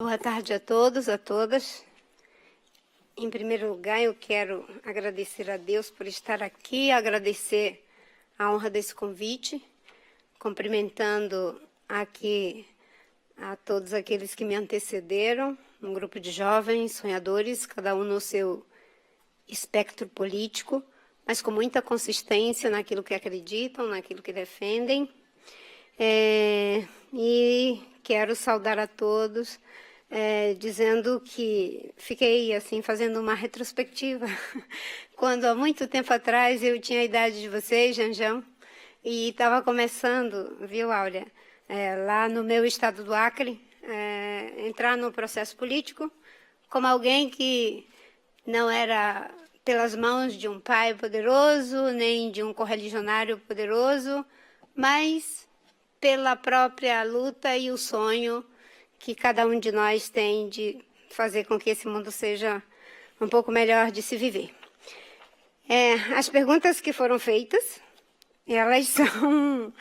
Boa tarde a todos, a todas. Em primeiro lugar, eu quero agradecer a Deus por estar aqui, agradecer a honra desse convite, cumprimentando aqui a todos aqueles que me antecederam, um grupo de jovens sonhadores, cada um no seu espectro político, mas com muita consistência naquilo que acreditam, naquilo que defendem. E quero saudar a todos, dizendo que fiquei assim fazendo uma retrospectiva quando há muito tempo atrás eu tinha a idade de vocês, Janjão, e estava começando, viu, Áurea, lá no meu estado do Acre, entrar no processo político como alguém que não era pelas mãos de um pai poderoso, nem de um correligionário poderoso, mas pela própria luta e o sonho que cada um de nós tem de fazer com que esse mundo seja um pouco melhor de se viver. As perguntas que foram feitas, elas são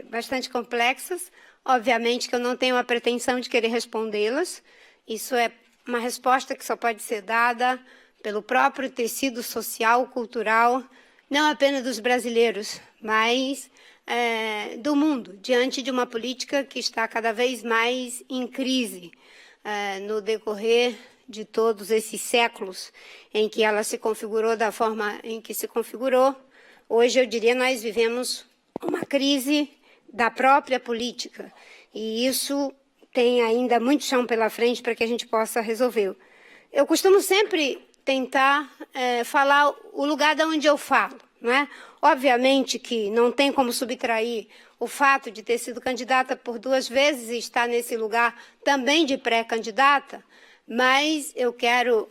bastante complexas. Obviamente que eu não tenho a pretensão de querer respondê-las. Isso é uma resposta que só pode ser dada pelo próprio tecido social, cultural, não apenas dos brasileiros, mas do mundo, diante de uma política que está cada vez mais em crise no decorrer de todos esses séculos em que ela se configurou da forma em que se configurou. Hoje, eu diria, nós vivemos uma crise da própria política, e isso tem ainda muito chão pela frente para que a gente possa resolver. Eu costumo sempre tentar falar o lugar de onde eu falo, não é? Obviamente que não tem como subtrair o fato de ter sido candidata por 2 vezes e estar nesse lugar também de pré-candidata, mas eu quero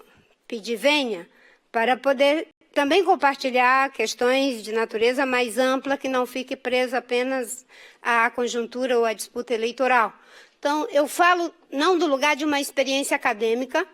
pedir vênia para poder também compartilhar questões de natureza mais ampla, que não fique presa apenas à conjuntura ou à disputa eleitoral. Então, eu falo não do lugar de uma experiência acadêmica,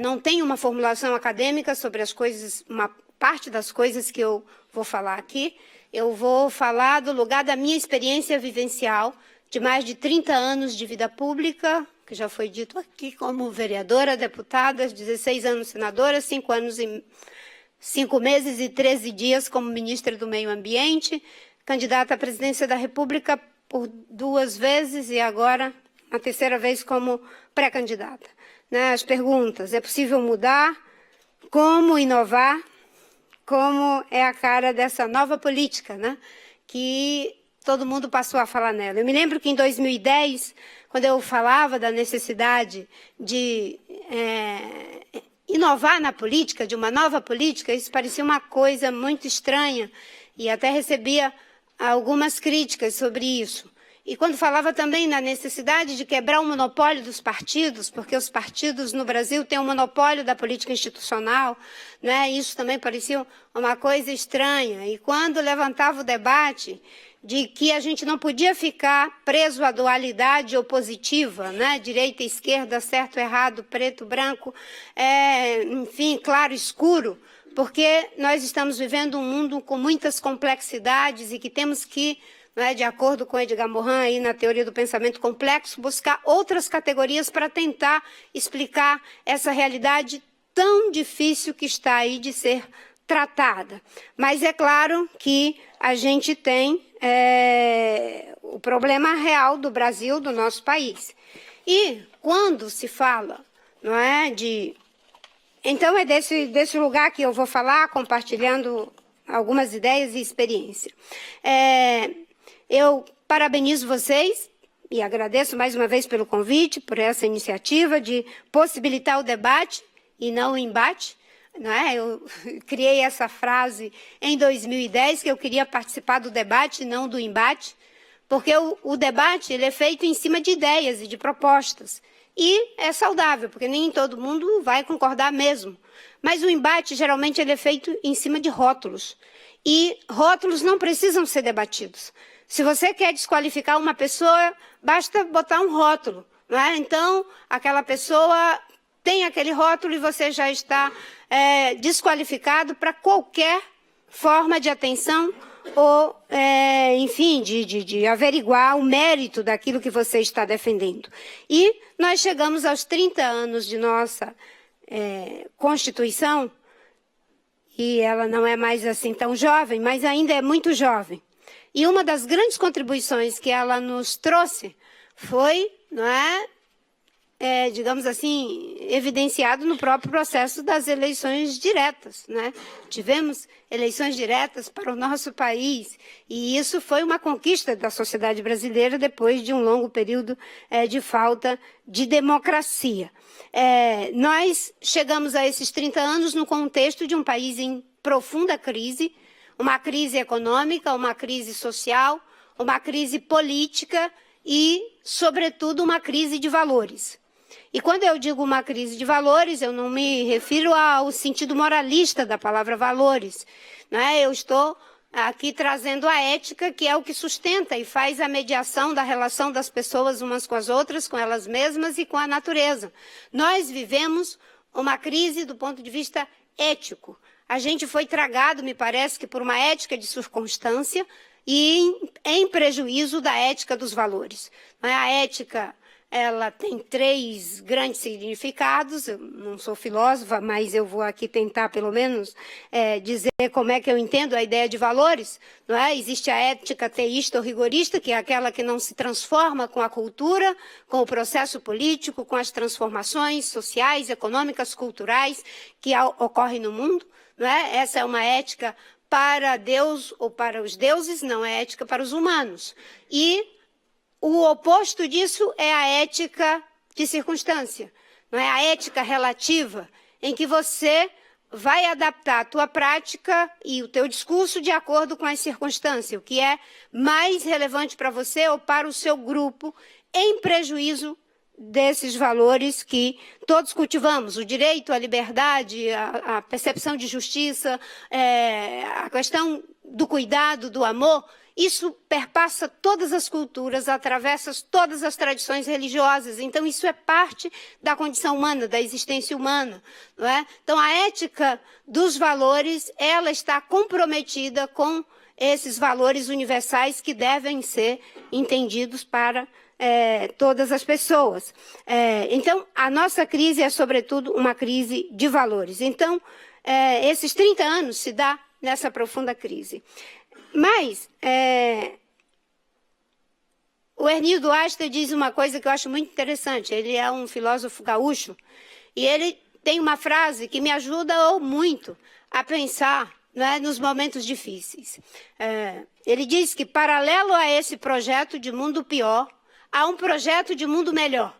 não tenho uma formulação acadêmica sobre as coisas, uma parte das coisas que eu vou falar aqui. Eu vou falar do lugar da minha experiência vivencial, de mais de 30 anos de vida pública, que já foi dito aqui, como vereadora, deputada, 16 anos senadora, 5 anos e 5 meses e 13 dias como ministra do Meio Ambiente, candidata à presidência da República por 2 vezes e agora a 3ª vez como pré-candidata. As perguntas: é possível mudar? Como inovar? Como é a cara dessa nova política, né? Que todo mundo passou a falar nela. Eu me lembro que em 2010, quando eu falava da necessidade de inovar na política, de uma nova política, isso parecia uma coisa muito estranha e até recebia algumas críticas sobre isso. E quando falava também na necessidade de quebrar o monopólio dos partidos, porque os partidos no Brasil têm um monopólio da política institucional, né? Isso também parecia uma coisa estranha. E quando levantava o debate de que a gente não podia ficar preso à dualidade opositiva, né? Direita e esquerda, certo, errado, preto, branco, enfim, claro, escuro, porque nós estamos vivendo um mundo com muitas complexidades e que temos que, de acordo com Edgar Morin, aí na teoria do pensamento complexo, buscar outras categorias para tentar explicar essa realidade tão difícil que está aí de ser tratada. Mas é claro que a gente tem o problema real do Brasil, do nosso país. E quando se fala, não é, de... Então é desse lugar que eu vou falar, compartilhando algumas ideias e experiência. Eu parabenizo vocês e agradeço mais uma vez pelo convite, por essa iniciativa de possibilitar o debate e não o embate. Não é? Eu criei essa frase em 2010, que eu queria participar do debate e não do embate, porque o debate ele é feito em cima de ideias e de propostas. E é saudável, porque nem todo mundo vai concordar mesmo. Mas o embate, geralmente, ele é feito em cima de rótulos. E rótulos não precisam ser debatidos. Se você quer desqualificar uma pessoa, basta botar um rótulo, não é? Então, aquela pessoa tem aquele rótulo e você já está desqualificado para qualquer forma de atenção ou, enfim, de averiguar o mérito daquilo que você está defendendo. E nós chegamos aos 30 anos de nossa Constituição, e ela não é mais assim tão jovem, mas ainda é muito jovem. E uma das grandes contribuições que ela nos trouxe foi, não é, digamos assim, evidenciado no próprio processo das eleições diretas, né? Tivemos eleições diretas para o nosso país, e isso foi uma conquista da sociedade brasileira depois de um longo período de falta de democracia. Nós chegamos a esses 30 anos no contexto de um país em profunda crise, uma crise econômica, uma crise social, uma crise política e, sobretudo, uma crise de valores. E quando eu digo uma crise de valores, eu não me refiro ao sentido moralista da palavra valores, né? Eu estou aqui trazendo a ética, que é o que sustenta e faz a mediação da relação das pessoas umas com as outras, com elas mesmas e com a natureza. Nós vivemos uma crise do ponto de vista ético. A gente foi tragado, me parece, que por uma ética de circunstância e em prejuízo da ética dos valores. A ética, ela tem 3 grandes significados. Eu não sou filósofa, mas eu vou aqui tentar, pelo menos, dizer como é que eu entendo a ideia de valores. Não é? Existe a ética teísta ou rigorista, que é aquela que não se transforma com a cultura, com o processo político, com as transformações sociais, econômicas, culturais que ocorrem no mundo. Não é? Essa é uma ética para Deus ou para os deuses, não é ética para os humanos. E o oposto disso é a ética de circunstância, não é? A ética relativa, em que você vai adaptar a tua prática e o teu discurso de acordo com as circunstâncias, o que é mais relevante para você ou para o seu grupo, em prejuízo desses valores que todos cultivamos: o direito à liberdade, a percepção de justiça, a questão do cuidado, do amor. Isso perpassa todas as culturas, atravessa todas as tradições religiosas. Então, isso é parte da condição humana, da existência humana, não é? Então, a ética dos valores, ela está comprometida com esses valores universais que devem ser entendidos para todas as pessoas. Então, a nossa crise é, sobretudo, uma crise de valores. Então, esses 30 anos se dá nessa profunda crise. Mas o Ernie Duarte diz uma coisa que eu acho muito interessante. Ele é um filósofo gaúcho e ele tem uma frase que me ajuda muito a pensar, né, nos momentos difíceis. Ele diz que, paralelo a esse projeto de mundo pior, há um projeto de mundo melhor.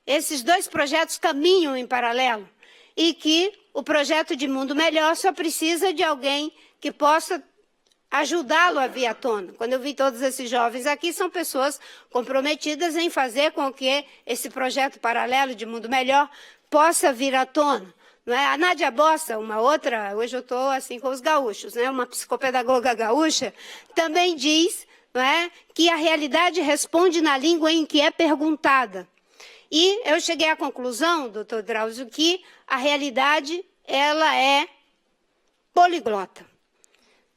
Esses 2 projetos caminham em paralelo e que o projeto de mundo melhor só precisa de alguém que possa ajudá-lo a vir à tona. Quando eu vi todos esses jovens aqui, são pessoas comprometidas em fazer com que esse projeto paralelo de mundo melhor possa vir à tona. Não é? A Nádia Bossa, uma outra, hoje eu estou assim com os gaúchos, né? Uma psicopedagoga gaúcha, também diz, não é, que a realidade responde na língua em que é perguntada. E eu cheguei à conclusão, doutor Drauzio, que a realidade, ela é poliglota.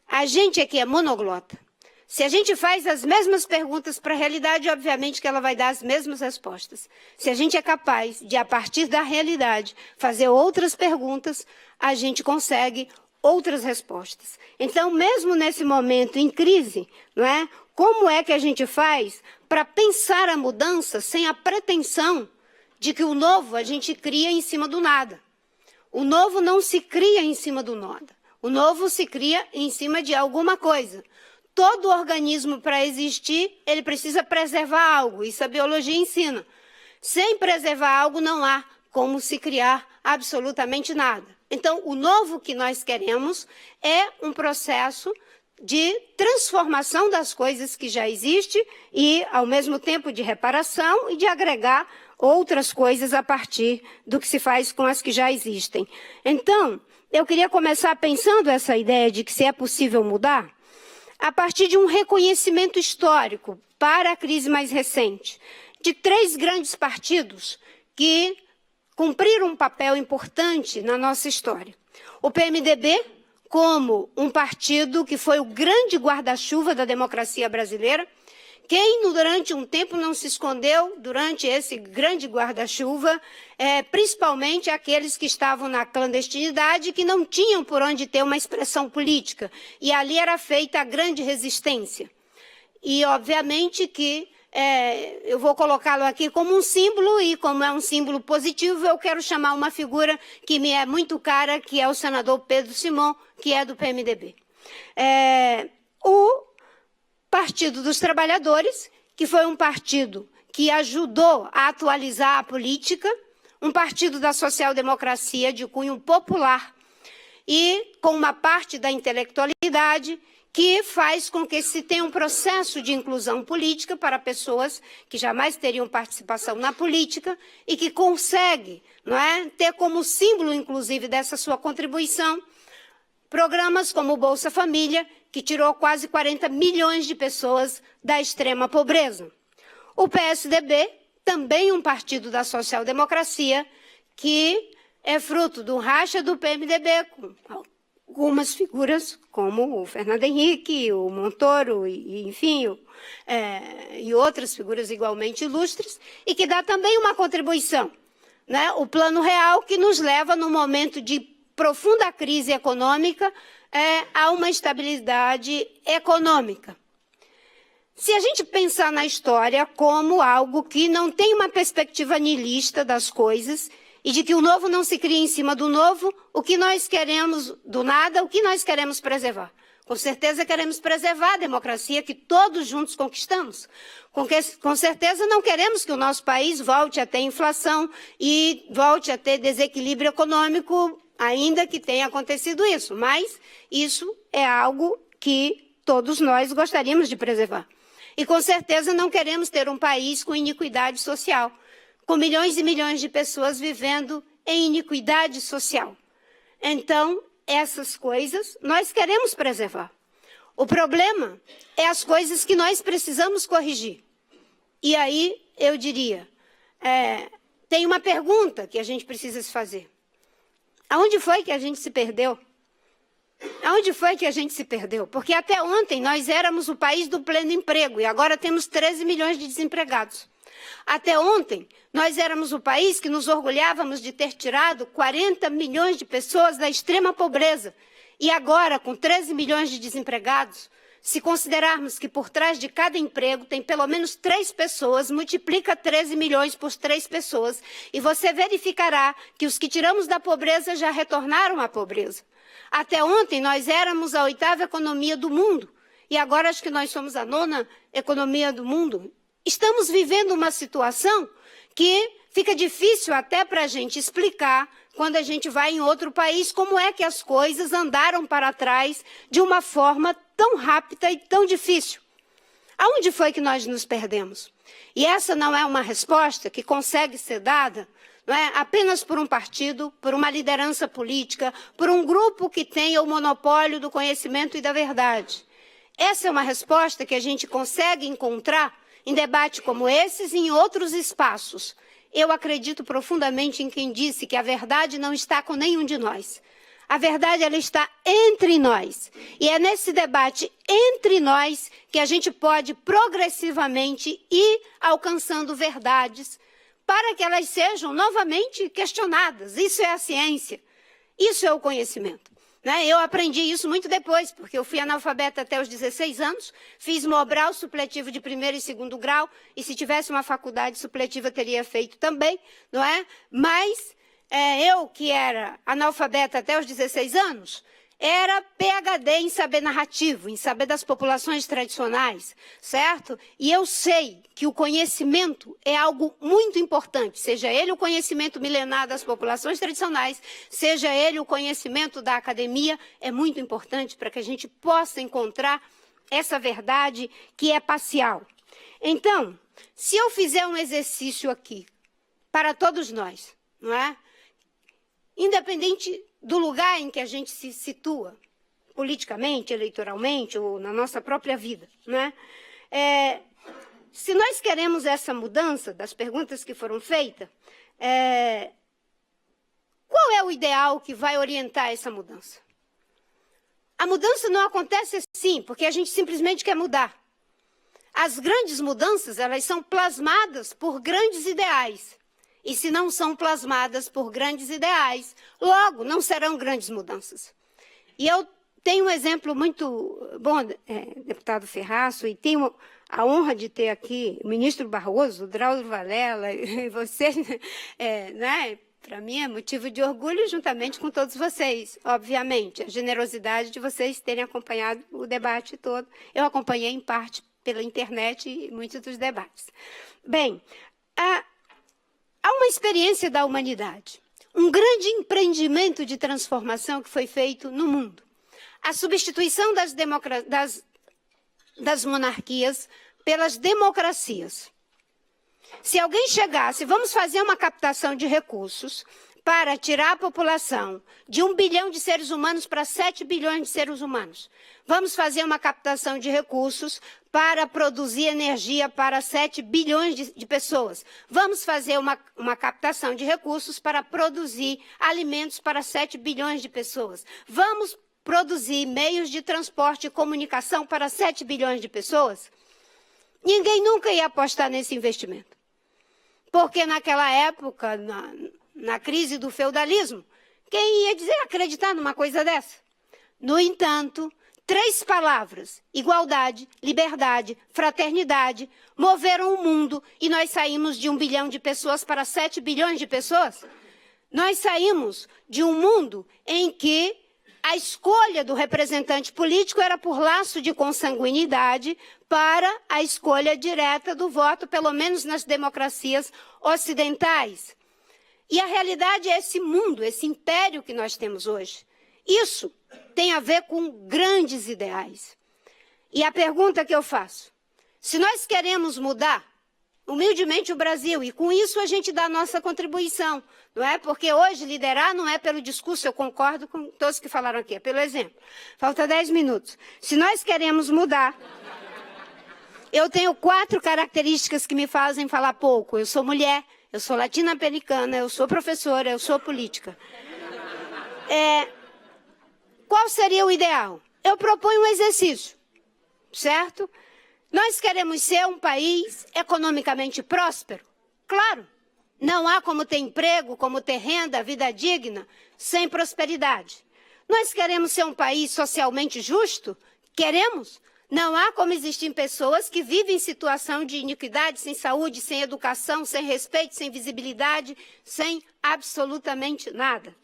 A gente aqui é monoglota. Se a gente faz as mesmas perguntas para a realidade, obviamente que ela vai dar as mesmas respostas. Se a gente é capaz de, a partir da realidade, fazer outras perguntas, a gente consegue outras respostas. Então, mesmo nesse momento em crise, não é? Como é que a gente faz para pensar a mudança sem a pretensão de que o novo a gente cria em cima do nada? O novo não se cria em cima do nada. O novo se cria em cima de alguma coisa. Todo organismo, para existir, ele precisa preservar algo. Isso a biologia ensina. Sem preservar algo, não há como se criar absolutamente nada. Então, o novo que nós queremos é um processo de transformação das coisas que já existem e, ao mesmo tempo, de reparação e de agregar outras coisas a partir do que se faz com as que já existem. Então, eu queria começar pensando essa ideia de que se é possível mudar a partir de um reconhecimento histórico para a crise mais recente, de 3 grandes partidos que cumpriram um papel importante na nossa história. O PMDB, como um partido que foi o grande guarda-chuva da democracia brasileira. Quem, durante um tempo, não se escondeu durante esse grande guarda-chuva, principalmente aqueles que estavam na clandestinidade, que não tinham por onde ter uma expressão política. E ali era feita a grande resistência. E, obviamente, que eu vou colocá-lo aqui como um símbolo, e como é um símbolo positivo, eu quero chamar uma figura que me é muito cara, que é o senador Pedro Simão, que é do PMDB. O Partido dos Trabalhadores, que foi um partido que ajudou a atualizar a política, um partido da social-democracia de cunho popular e com uma parte da intelectualidade que faz com que se tenha um processo de inclusão política para pessoas que jamais teriam participação na política e que consegue, não é, ter como símbolo, inclusive, dessa sua contribuição, programas como o Bolsa Família, que tirou quase 40 milhões de pessoas da extrema pobreza. O PSDB, também um partido da social-democracia, que é fruto do racha do PMDB, com algumas figuras como o Fernando Henrique, o Montoro, enfim, e outras figuras igualmente ilustres, e que dá também uma contribuição, né? O Plano Real, que nos leva, num momento de profunda crise econômica, a uma estabilidade econômica. Se a gente pensar na história como algo que não tem uma perspectiva niilista das coisas e de que o novo não se cria em cima do novo, o que nós queremos do nada, o que nós queremos preservar? Com certeza queremos preservar a democracia que todos juntos conquistamos. Com certeza não queremos que o nosso país volte a ter inflação e volte a ter desequilíbrio econômico, ainda que tenha acontecido isso, mas isso é algo que todos nós gostaríamos de preservar. E com certeza não queremos ter um país com iniquidade social, com milhões e milhões de pessoas vivendo em iniquidade social. Então, essas coisas nós queremos preservar. O problema é as coisas que nós precisamos corrigir. E aí, eu diria, tem uma pergunta que a gente precisa se fazer. Aonde foi que a gente se perdeu? Aonde foi que a gente se perdeu? Porque até ontem nós éramos o país do pleno emprego e agora temos 13 milhões de desempregados. Até ontem nós éramos o país que nos orgulhávamos de ter tirado 40 milhões de pessoas da extrema pobreza. E agora, com 13 milhões de desempregados, se considerarmos que por trás de cada emprego tem pelo menos 3 pessoas, multiplica 13 milhões por 3 pessoas e você verificará que os que tiramos da pobreza já retornaram à pobreza. Até ontem nós éramos a 8ª economia do mundo e agora acho que nós somos a 9ª economia do mundo. Estamos vivendo uma situação que fica difícil até para a gente explicar quando a gente vai em outro país como é que as coisas andaram para trás de uma forma tão rápida e tão difícil. Aonde foi que nós nos perdemos? E essa não é uma resposta que consegue ser dada, não é, apenas por um partido, por uma liderança política, por um grupo que tenha o monopólio do conhecimento e da verdade. Essa é uma resposta que a gente consegue encontrar em debate como esses e em outros espaços. Eu acredito profundamente em quem disse que a verdade não está com nenhum de nós. A verdade, ela está entre nós. E é nesse debate entre nós que a gente pode progressivamente ir alcançando verdades para que elas sejam novamente questionadas. Isso é a ciência. Isso é o conhecimento. Né? Eu aprendi isso muito depois, porque eu fui analfabeta até os 16 anos, fiz Mobral supletivo de 1º e 2º grau, e se tivesse uma faculdade supletiva teria feito também, não é? Mas eu, que era analfabeta até os 16 anos, era PhD em saber narrativo, em saber das populações tradicionais, certo? E eu sei que o conhecimento é algo muito importante, seja ele o conhecimento milenar das populações tradicionais, seja ele o conhecimento da academia, é muito importante para que a gente possa encontrar essa verdade que é parcial. Então, se eu fizer um exercício aqui, para todos nós, não é? Independente do lugar em que a gente se situa, politicamente, eleitoralmente, ou na nossa própria vida, né? Se nós queremos essa mudança, das perguntas que foram feitas, qual é o ideal que vai orientar essa mudança? A mudança não acontece assim, porque a gente simplesmente quer mudar. As grandes mudanças, elas são plasmadas por grandes ideais. E se não são plasmadas por grandes ideais, logo não serão grandes mudanças. E eu tenho um exemplo muito bom, deputado Ferraço, e tenho a honra de ter aqui o ministro Barroso, o Drauzio Varela, e vocês, né? Para mim é motivo de orgulho, juntamente com todos vocês, obviamente. A generosidade de vocês terem acompanhado o debate todo. Eu acompanhei, em parte, pela internet e muitos dos debates. Bem, há uma experiência da humanidade, um grande empreendimento de transformação que foi feito no mundo. A substituição das monarquias pelas democracias. Se alguém chegasse, vamos fazer uma captação de recursos para tirar a população de 1 bilhão de seres humanos para 7 bilhões de seres humanos. Vamos fazer uma captação de recursos para produzir energia para 7 bilhões de pessoas. Vamos fazer uma captação de recursos para produzir alimentos para 7 bilhões de pessoas. Vamos produzir meios de transporte e comunicação para 7 bilhões de pessoas. Ninguém nunca ia apostar nesse investimento. Porque naquela época, na crise do feudalismo, quem ia acreditar numa coisa dessa? No entanto, 3 palavras, igualdade, liberdade, fraternidade, moveram o mundo e nós saímos de 1 bilhão de pessoas para 7 bilhões de pessoas. Nós saímos de um mundo em que a escolha do representante político era por laço de consanguinidade para a escolha direta do voto, pelo menos nas democracias ocidentais. E a realidade é esse mundo, esse império que nós temos hoje. Isso tem a ver com grandes ideais. E a pergunta que eu faço, se nós queremos mudar, humildemente, o Brasil, e com isso a gente dá a nossa contribuição, não é? Porque hoje liderar não é pelo discurso, eu concordo com todos que falaram aqui, é pelo exemplo. Falta 10 minutos. Se nós queremos mudar, eu tenho 4 características que me fazem falar pouco. Eu sou mulher, eu sou latino-americana, eu sou professora, eu sou política. Qual seria o ideal? Eu proponho um exercício, certo? Nós queremos ser um país economicamente próspero? Claro. Não há como ter emprego, como ter renda, vida digna, sem prosperidade. Nós queremos ser um país socialmente justo? Queremos. Não há como existir pessoas que vivem em situação de iniquidade, sem saúde, sem educação, sem respeito, sem visibilidade, sem absolutamente nada.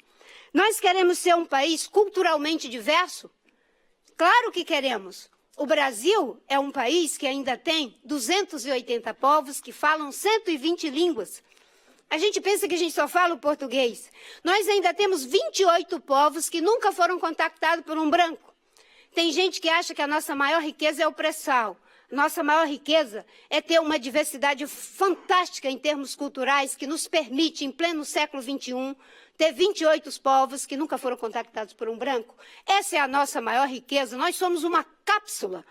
Nós queremos ser um país culturalmente diverso? Claro que queremos. O Brasil é um país que ainda tem 280 povos que falam 120 línguas. A gente pensa que a gente só fala o português. Nós ainda temos 28 povos que nunca foram contactados por um branco. Tem gente que acha que a nossa maior riqueza é o pré-sal. Nossa maior riqueza é ter uma diversidade fantástica em termos culturais que nos permite, em pleno século XXI, ter 28 povos que nunca foram contactados por um branco. Essa é a nossa maior riqueza. Nós somos uma cápsula,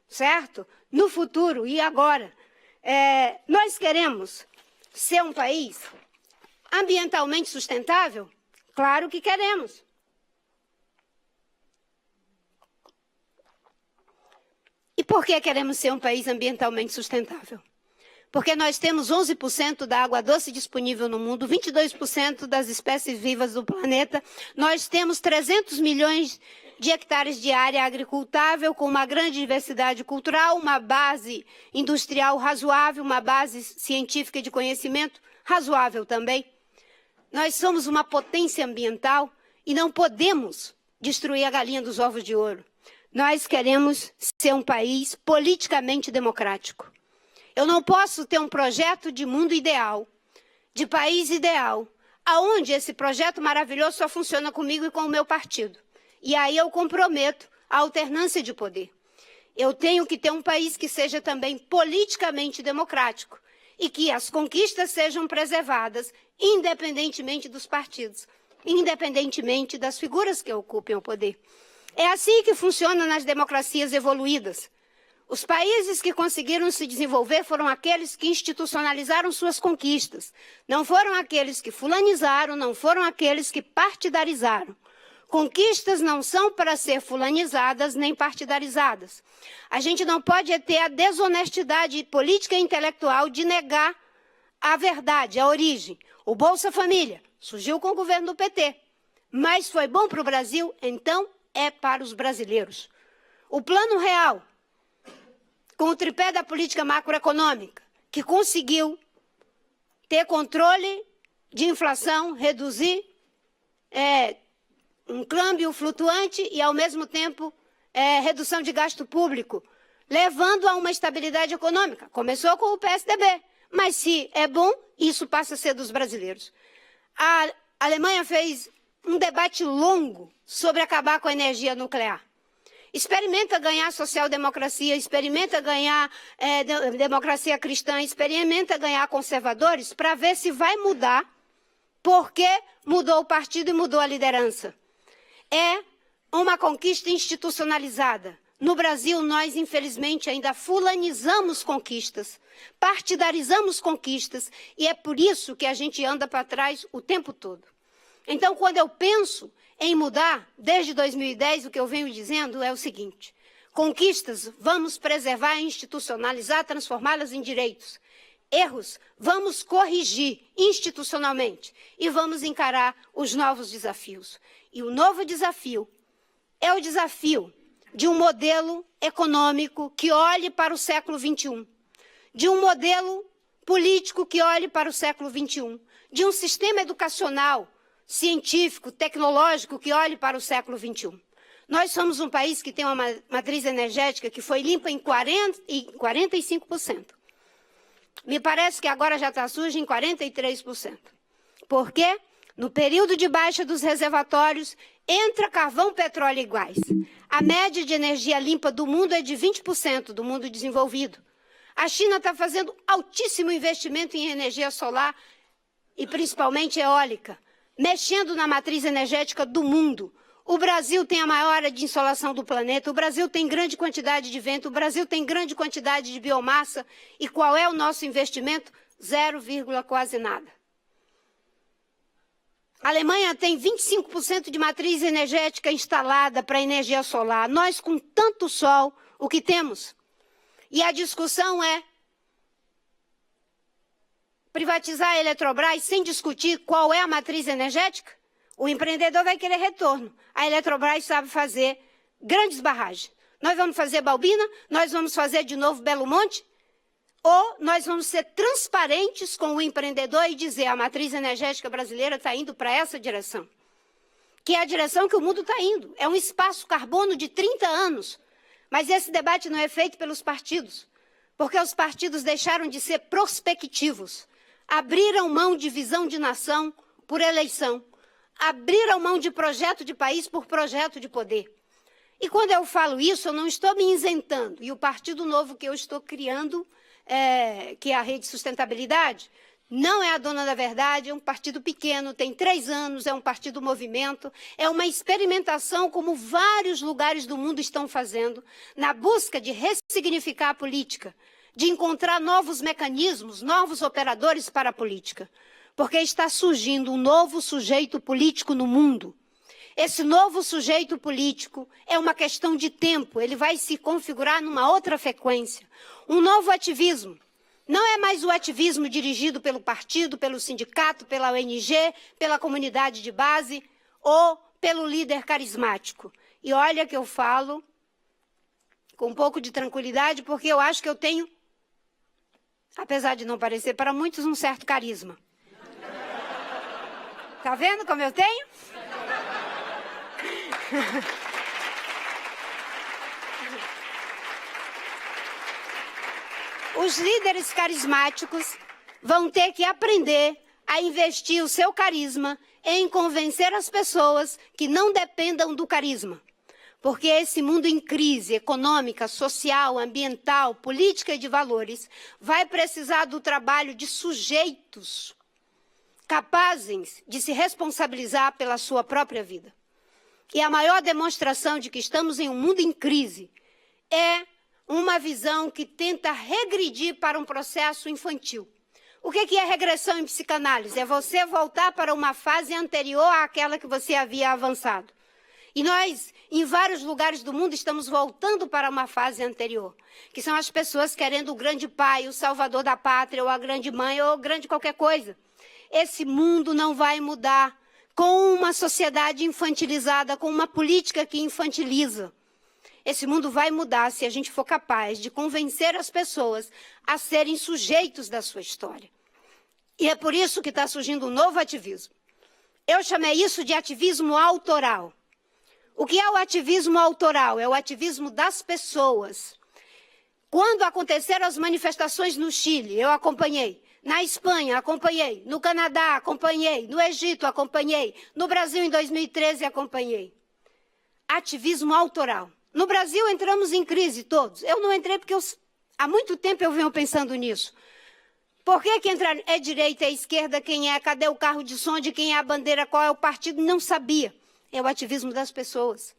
certo? No futuro e agora. Nós queremos ser um país ambientalmente sustentável? Claro que queremos. E por que queremos ser um país ambientalmente sustentável? Porque nós temos 11% da água doce disponível no mundo, 22% das espécies vivas do planeta, nós temos 300 milhões de hectares de área agricultável, com uma grande diversidade cultural, uma base industrial razoável, uma base científica de conhecimento razoável também. Nós somos uma potência ambiental e não podemos destruir a galinha dos ovos de ouro. Nós queremos ser um país politicamente democrático. Eu não posso ter um projeto de mundo ideal, de país ideal, aonde esse projeto maravilhoso só funciona comigo e com o meu partido. E aí eu comprometo a alternância de poder. Eu tenho que ter um país que seja também politicamente democrático e que as conquistas sejam preservadas, independentemente dos partidos, independentemente das figuras que ocupem o poder. É assim que funciona nas democracias evoluídas. Os países que conseguiram se desenvolver foram aqueles que institucionalizaram suas conquistas. Não foram aqueles que fulanizaram, não foram aqueles que partidarizaram. Conquistas não são para ser fulanizadas nem partidarizadas. A gente não pode ter a desonestidade política e intelectual de negar a verdade, a origem. O Bolsa Família surgiu com o governo do PT, mas foi bom para o Brasil, então é para os brasileiros. O Plano Real, com o tripé da política macroeconômica, que conseguiu ter controle de inflação, reduzir um câmbio flutuante e, ao mesmo tempo, redução de gasto público, levando a uma estabilidade econômica. Começou com o PSDB, mas se é bom, isso passa a ser dos brasileiros. A Alemanha fez um debate longo sobre acabar com a energia nuclear. Experimenta ganhar social-democracia, experimenta ganhar democracia cristã, experimenta ganhar conservadores para ver se vai mudar, porque mudou o partido e mudou a liderança. É uma conquista institucionalizada. No Brasil, nós, infelizmente, ainda fulanizamos conquistas, partidarizamos conquistas, e é por isso que a gente anda para trás o tempo todo. Então, quando eu penso em mudar, desde 2010, o que eu venho dizendo é o seguinte: conquistas, vamos preservar, institucionalizar, transformá-las em direitos. Erros, vamos corrigir institucionalmente e vamos encarar os novos desafios. E o novo desafio é o desafio de um modelo econômico que olhe para o século XXI, de um modelo político que olhe para o século XXI, de um sistema educacional, científico, tecnológico que olhe para o século XXI. Nós somos um país que tem uma matriz energética que foi limpa em 45%. Me parece que agora já está suja em 43%. Por quê? No período de baixa dos reservatórios, entra carvão, petróleo e gás. A média de energia limpa do mundo é de 20% do mundo desenvolvido. A China está fazendo altíssimo investimento em energia solar e principalmente eólica, mexendo na matriz energética do mundo. O Brasil tem a maior área de insolação do planeta, o Brasil tem grande quantidade de vento, o Brasil tem grande quantidade de biomassa. E qual é o nosso investimento? 0, quase nada. A Alemanha tem 25% de matriz energética instalada para energia solar. Nós, com tanto sol, o que temos? E a discussão é privatizar a Eletrobras sem discutir qual é a matriz energética? O empreendedor vai querer retorno. A Eletrobras sabe fazer grandes barragens. Nós vamos fazer Balbina? Nós vamos fazer de novo Belo Monte? Ou nós vamos ser transparentes com o empreendedor e dizer a matriz energética brasileira está indo para essa direção? Que é a direção que o mundo está indo. É um espaço carbono de 30 anos. Mas esse debate não é feito pelos partidos, porque os partidos deixaram de ser prospectivos. Abriram mão de visão de nação por eleição. Abriram mão de projeto de país por projeto de poder. E quando eu falo isso, eu não estou me isentando. E o Partido Novo que eu estou criando, que é a Rede Sustentabilidade, não é a dona da verdade, é um partido pequeno, tem 3 anos, é um partido movimento, é uma experimentação como vários lugares do mundo estão fazendo, na busca de ressignificar a política, de encontrar novos mecanismos, novos operadores para a política. Porque está surgindo um novo sujeito político no mundo. Esse novo sujeito político é uma questão de tempo, ele vai se configurar numa outra frequência. Um novo ativismo. Não é mais o ativismo dirigido pelo partido, pelo sindicato, pela ONG, pela comunidade de base ou pelo líder carismático. E olha que eu falo com um pouco de tranquilidade, porque eu acho que eu tenho, apesar de não parecer para muitos, um certo carisma. Tá vendo como eu tenho? Os líderes carismáticos vão ter que aprender a investir o seu carisma em convencer as pessoas que não dependam do carisma. Porque esse mundo em crise econômica, social, ambiental, política e de valores vai precisar do trabalho de sujeitos capazes de se responsabilizar pela sua própria vida. E a maior demonstração de que estamos em um mundo em crise é uma visão que tenta regredir para um processo infantil. O que é regressão em psicanálise? É você voltar para uma fase anterior àquela que você havia avançado. E nós, em vários lugares do mundo, estamos voltando para uma fase anterior, que são as pessoas querendo o grande pai, o salvador da pátria, ou a grande mãe, ou grande qualquer coisa. Esse mundo não vai mudar com uma sociedade infantilizada, com uma política que infantiliza. Esse mundo vai mudar se a gente for capaz de convencer as pessoas a serem sujeitos da sua história. E é por isso que está surgindo um novo ativismo. Eu chamei isso de ativismo autoral. O que é o ativismo autoral? É o ativismo das pessoas. Quando aconteceram as manifestações no Chile, eu acompanhei. Na Espanha, acompanhei. No Canadá, acompanhei. No Egito, acompanhei. No Brasil, em 2013, acompanhei. Ativismo autoral. No Brasil, entramos em crise todos. Eu não entrei porque há muito tempo eu venho pensando nisso. Por que entrar é direita, é esquerda, quem é, cadê o carro de som, de quem é a bandeira, qual é o partido? Não sabia. É o ativismo das pessoas.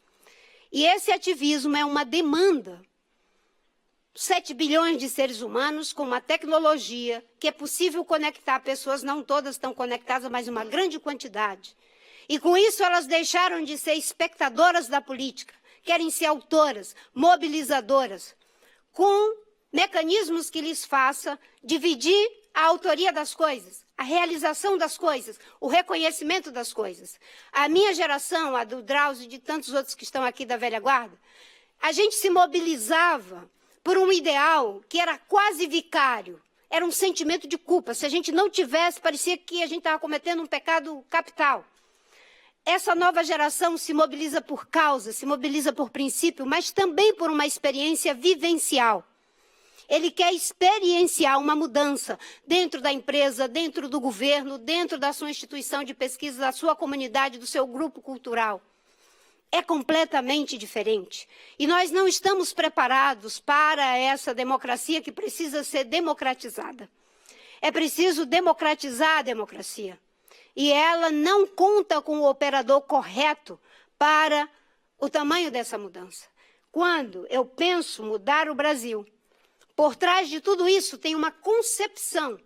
E esse ativismo é uma demanda. 7 bilhões de seres humanos com uma tecnologia que é possível conectar pessoas, não todas estão conectadas, mas uma grande quantidade. E com isso elas deixaram de ser espectadoras da política, querem ser autoras, mobilizadoras, com mecanismos que lhes façam dividir a autoria das coisas, a realização das coisas, o reconhecimento das coisas. A minha geração, a do Drauzio e de tantos outros que estão aqui da velha guarda, a gente se mobilizava por um ideal que era quase vicário, era um sentimento de culpa. Se a gente não tivesse, parecia que a gente estava cometendo um pecado capital. Essa nova geração se mobiliza por causa, se mobiliza por princípio, mas também por uma experiência vivencial. Ele quer experienciar uma mudança dentro da empresa, dentro do governo, dentro da sua instituição de pesquisa, da sua comunidade, do seu grupo cultural. É completamente diferente. E nós não estamos preparados para essa democracia que precisa ser democratizada. É preciso democratizar a democracia. E ela não conta com o operador correto para o tamanho dessa mudança. Quando eu penso mudar o Brasil, por trás de tudo isso tem uma concepção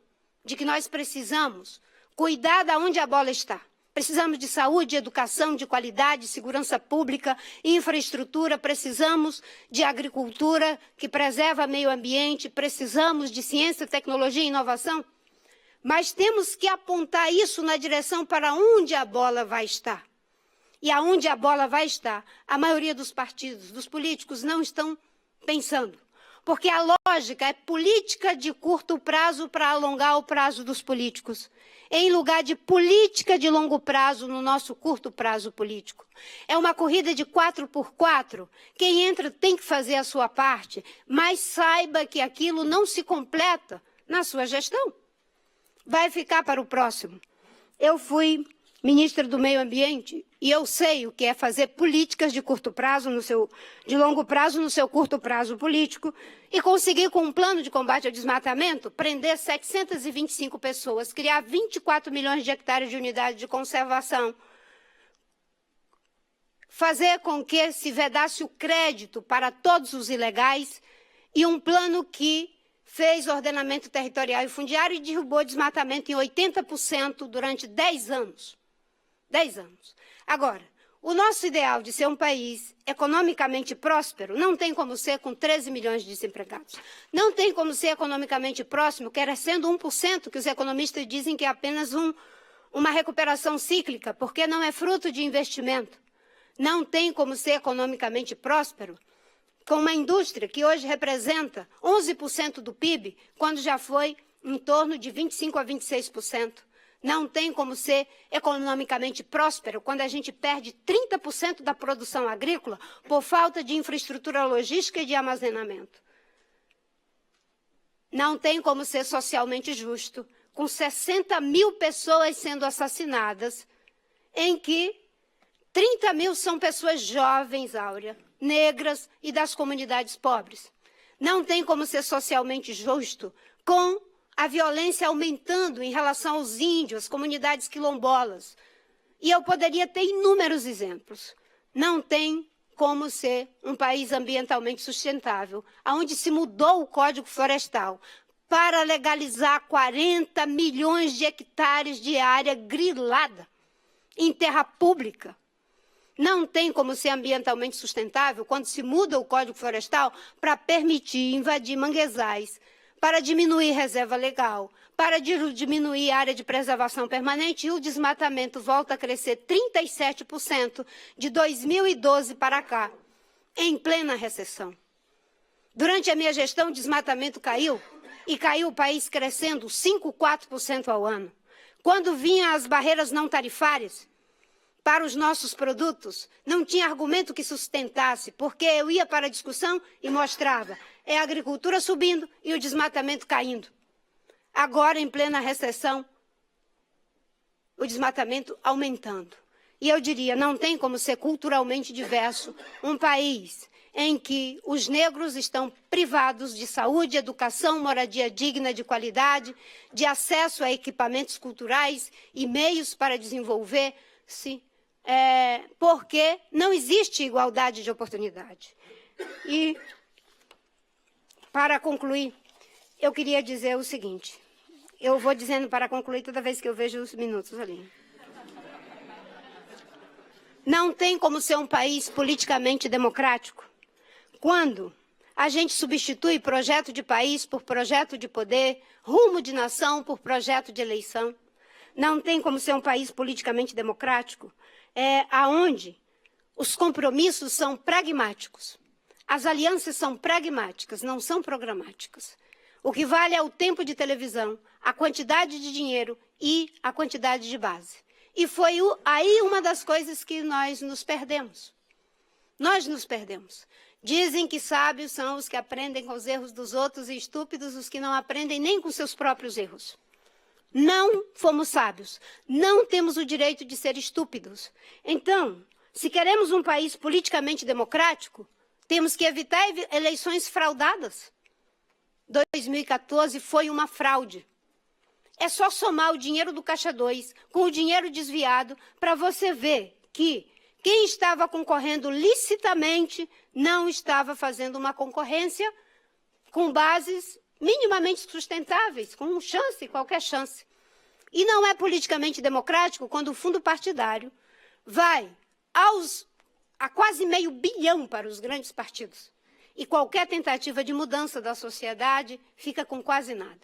de que nós precisamos cuidar de onde a bola está. Precisamos de saúde, educação, de qualidade, segurança pública, infraestrutura, precisamos de agricultura que preserva o meio ambiente, precisamos de ciência, tecnologia e inovação. Mas temos que apontar isso na direção para onde a bola vai estar. E aonde a bola vai estar, a maioria dos partidos, dos políticos, não estão pensando. Porque a lógica é política de curto prazo para alongar o prazo dos políticos, em lugar de política de longo prazo no nosso curto prazo político. É uma corrida de 4x4. Quem entra tem que fazer a sua parte, mas saiba que aquilo não se completa na sua gestão. Vai ficar para o próximo. Eu fui ministra do Meio Ambiente e eu sei o que é fazer políticas de curto prazo, de longo prazo no seu curto prazo político e conseguir, com um plano de combate ao desmatamento, prender 725 pessoas, criar 24 milhões de hectares de unidade de conservação, fazer com que se vedasse o crédito para todos os ilegais e um plano que fez ordenamento territorial e fundiário e derrubou desmatamento em 80% durante 10 anos. 10 anos. Agora, o nosso ideal de ser um país economicamente próspero não tem como ser com 13 milhões de desempregados. Não tem como ser economicamente próximo, crescendo 1%, que os economistas dizem que é apenas uma recuperação cíclica, porque não é fruto de investimento. Não tem como ser economicamente próspero com uma indústria que hoje representa 11% do PIB, quando já foi em torno de 25% a 26%. Não tem como ser economicamente próspero quando a gente perde 30% da produção agrícola por falta de infraestrutura logística e de armazenamento. Não tem como ser socialmente justo com 60 mil pessoas sendo assassinadas, em que 30 mil são pessoas jovens, Áurea, negras e das comunidades pobres. Não tem como ser socialmente justo com a violência aumentando em relação aos índios, comunidades quilombolas. E eu poderia ter inúmeros exemplos. Não tem como ser um país ambientalmente sustentável, onde se mudou o Código Florestal para legalizar 40 milhões de hectares de área grilada em terra pública. Não tem como ser ambientalmente sustentável quando se muda o Código Florestal para permitir invadir manguezais, para diminuir reserva legal, para diminuir área de preservação permanente, e o desmatamento volta a crescer 37% de 2012 para cá, em plena recessão. Durante a minha gestão, o desmatamento caiu, e caiu o país crescendo 5,4% ao ano. Quando vinham as barreiras não tarifárias para os nossos produtos, não tinha argumento que sustentasse, porque eu ia para a discussão e mostrava a agricultura subindo e o desmatamento caindo. Agora, em plena recessão, o desmatamento aumentando. E eu diria, não tem como ser culturalmente diverso um país em que os negros estão privados de saúde, educação, moradia digna de qualidade, de acesso a equipamentos culturais e meios para desenvolver-se, porque não existe igualdade de oportunidade. E, para concluir, eu queria dizer o seguinte, eu vou dizendo para concluir toda vez que eu vejo os minutos ali. Não tem como ser um país politicamente democrático quando a gente substitui projeto de país por projeto de poder, rumo de nação por projeto de eleição. Não tem como ser um país politicamente democrático aonde os compromissos são pragmáticos. As alianças são pragmáticas, não são programáticas. O que vale é o tempo de televisão, a quantidade de dinheiro e a quantidade de base. E foi aí uma das coisas que nós nos perdemos. Nós nos perdemos. Dizem que sábios são os que aprendem com os erros dos outros e estúpidos os que não aprendem nem com seus próprios erros. Não fomos sábios. Não temos o direito de ser estúpidos. Então, se queremos um país politicamente democrático, temos que evitar eleições fraudadas. 2014 foi uma fraude. É só somar o dinheiro do Caixa 2 com o dinheiro desviado para você ver que quem estava concorrendo licitamente não estava fazendo uma concorrência com bases minimamente sustentáveis, com chance, qualquer chance. E não é politicamente democrático quando o fundo partidário vai a quase $500 bilhão para os grandes partidos. E qualquer tentativa de mudança da sociedade fica com quase nada.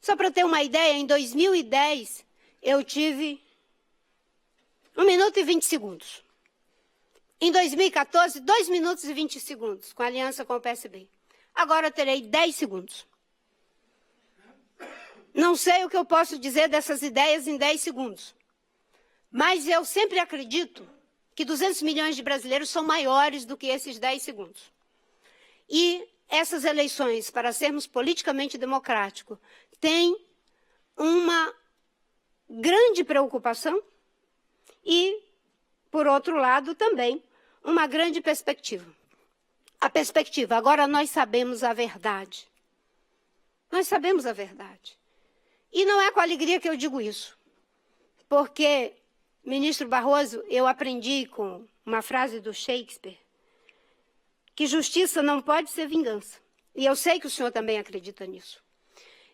Só para ter uma ideia, em 2010 eu tive 1 minuto e 20 segundos. Em 2014, 2 minutos e 20 segundos, com a aliança com o PSB. Agora eu terei 10 segundos. Não sei o que eu posso dizer dessas ideias em 10 segundos. Mas eu sempre acredito que 200 milhões de brasileiros são maiores do que esses 10 segundos. E essas eleições, para sermos politicamente democráticos, têm uma grande preocupação e, por outro lado, também uma grande perspectiva. A perspectiva, agora nós sabemos a verdade. Nós sabemos a verdade. E não é com alegria que eu digo isso, porque, ministro Barroso, eu aprendi com uma frase do Shakespeare, que justiça não pode ser vingança. E eu sei que o senhor também acredita nisso.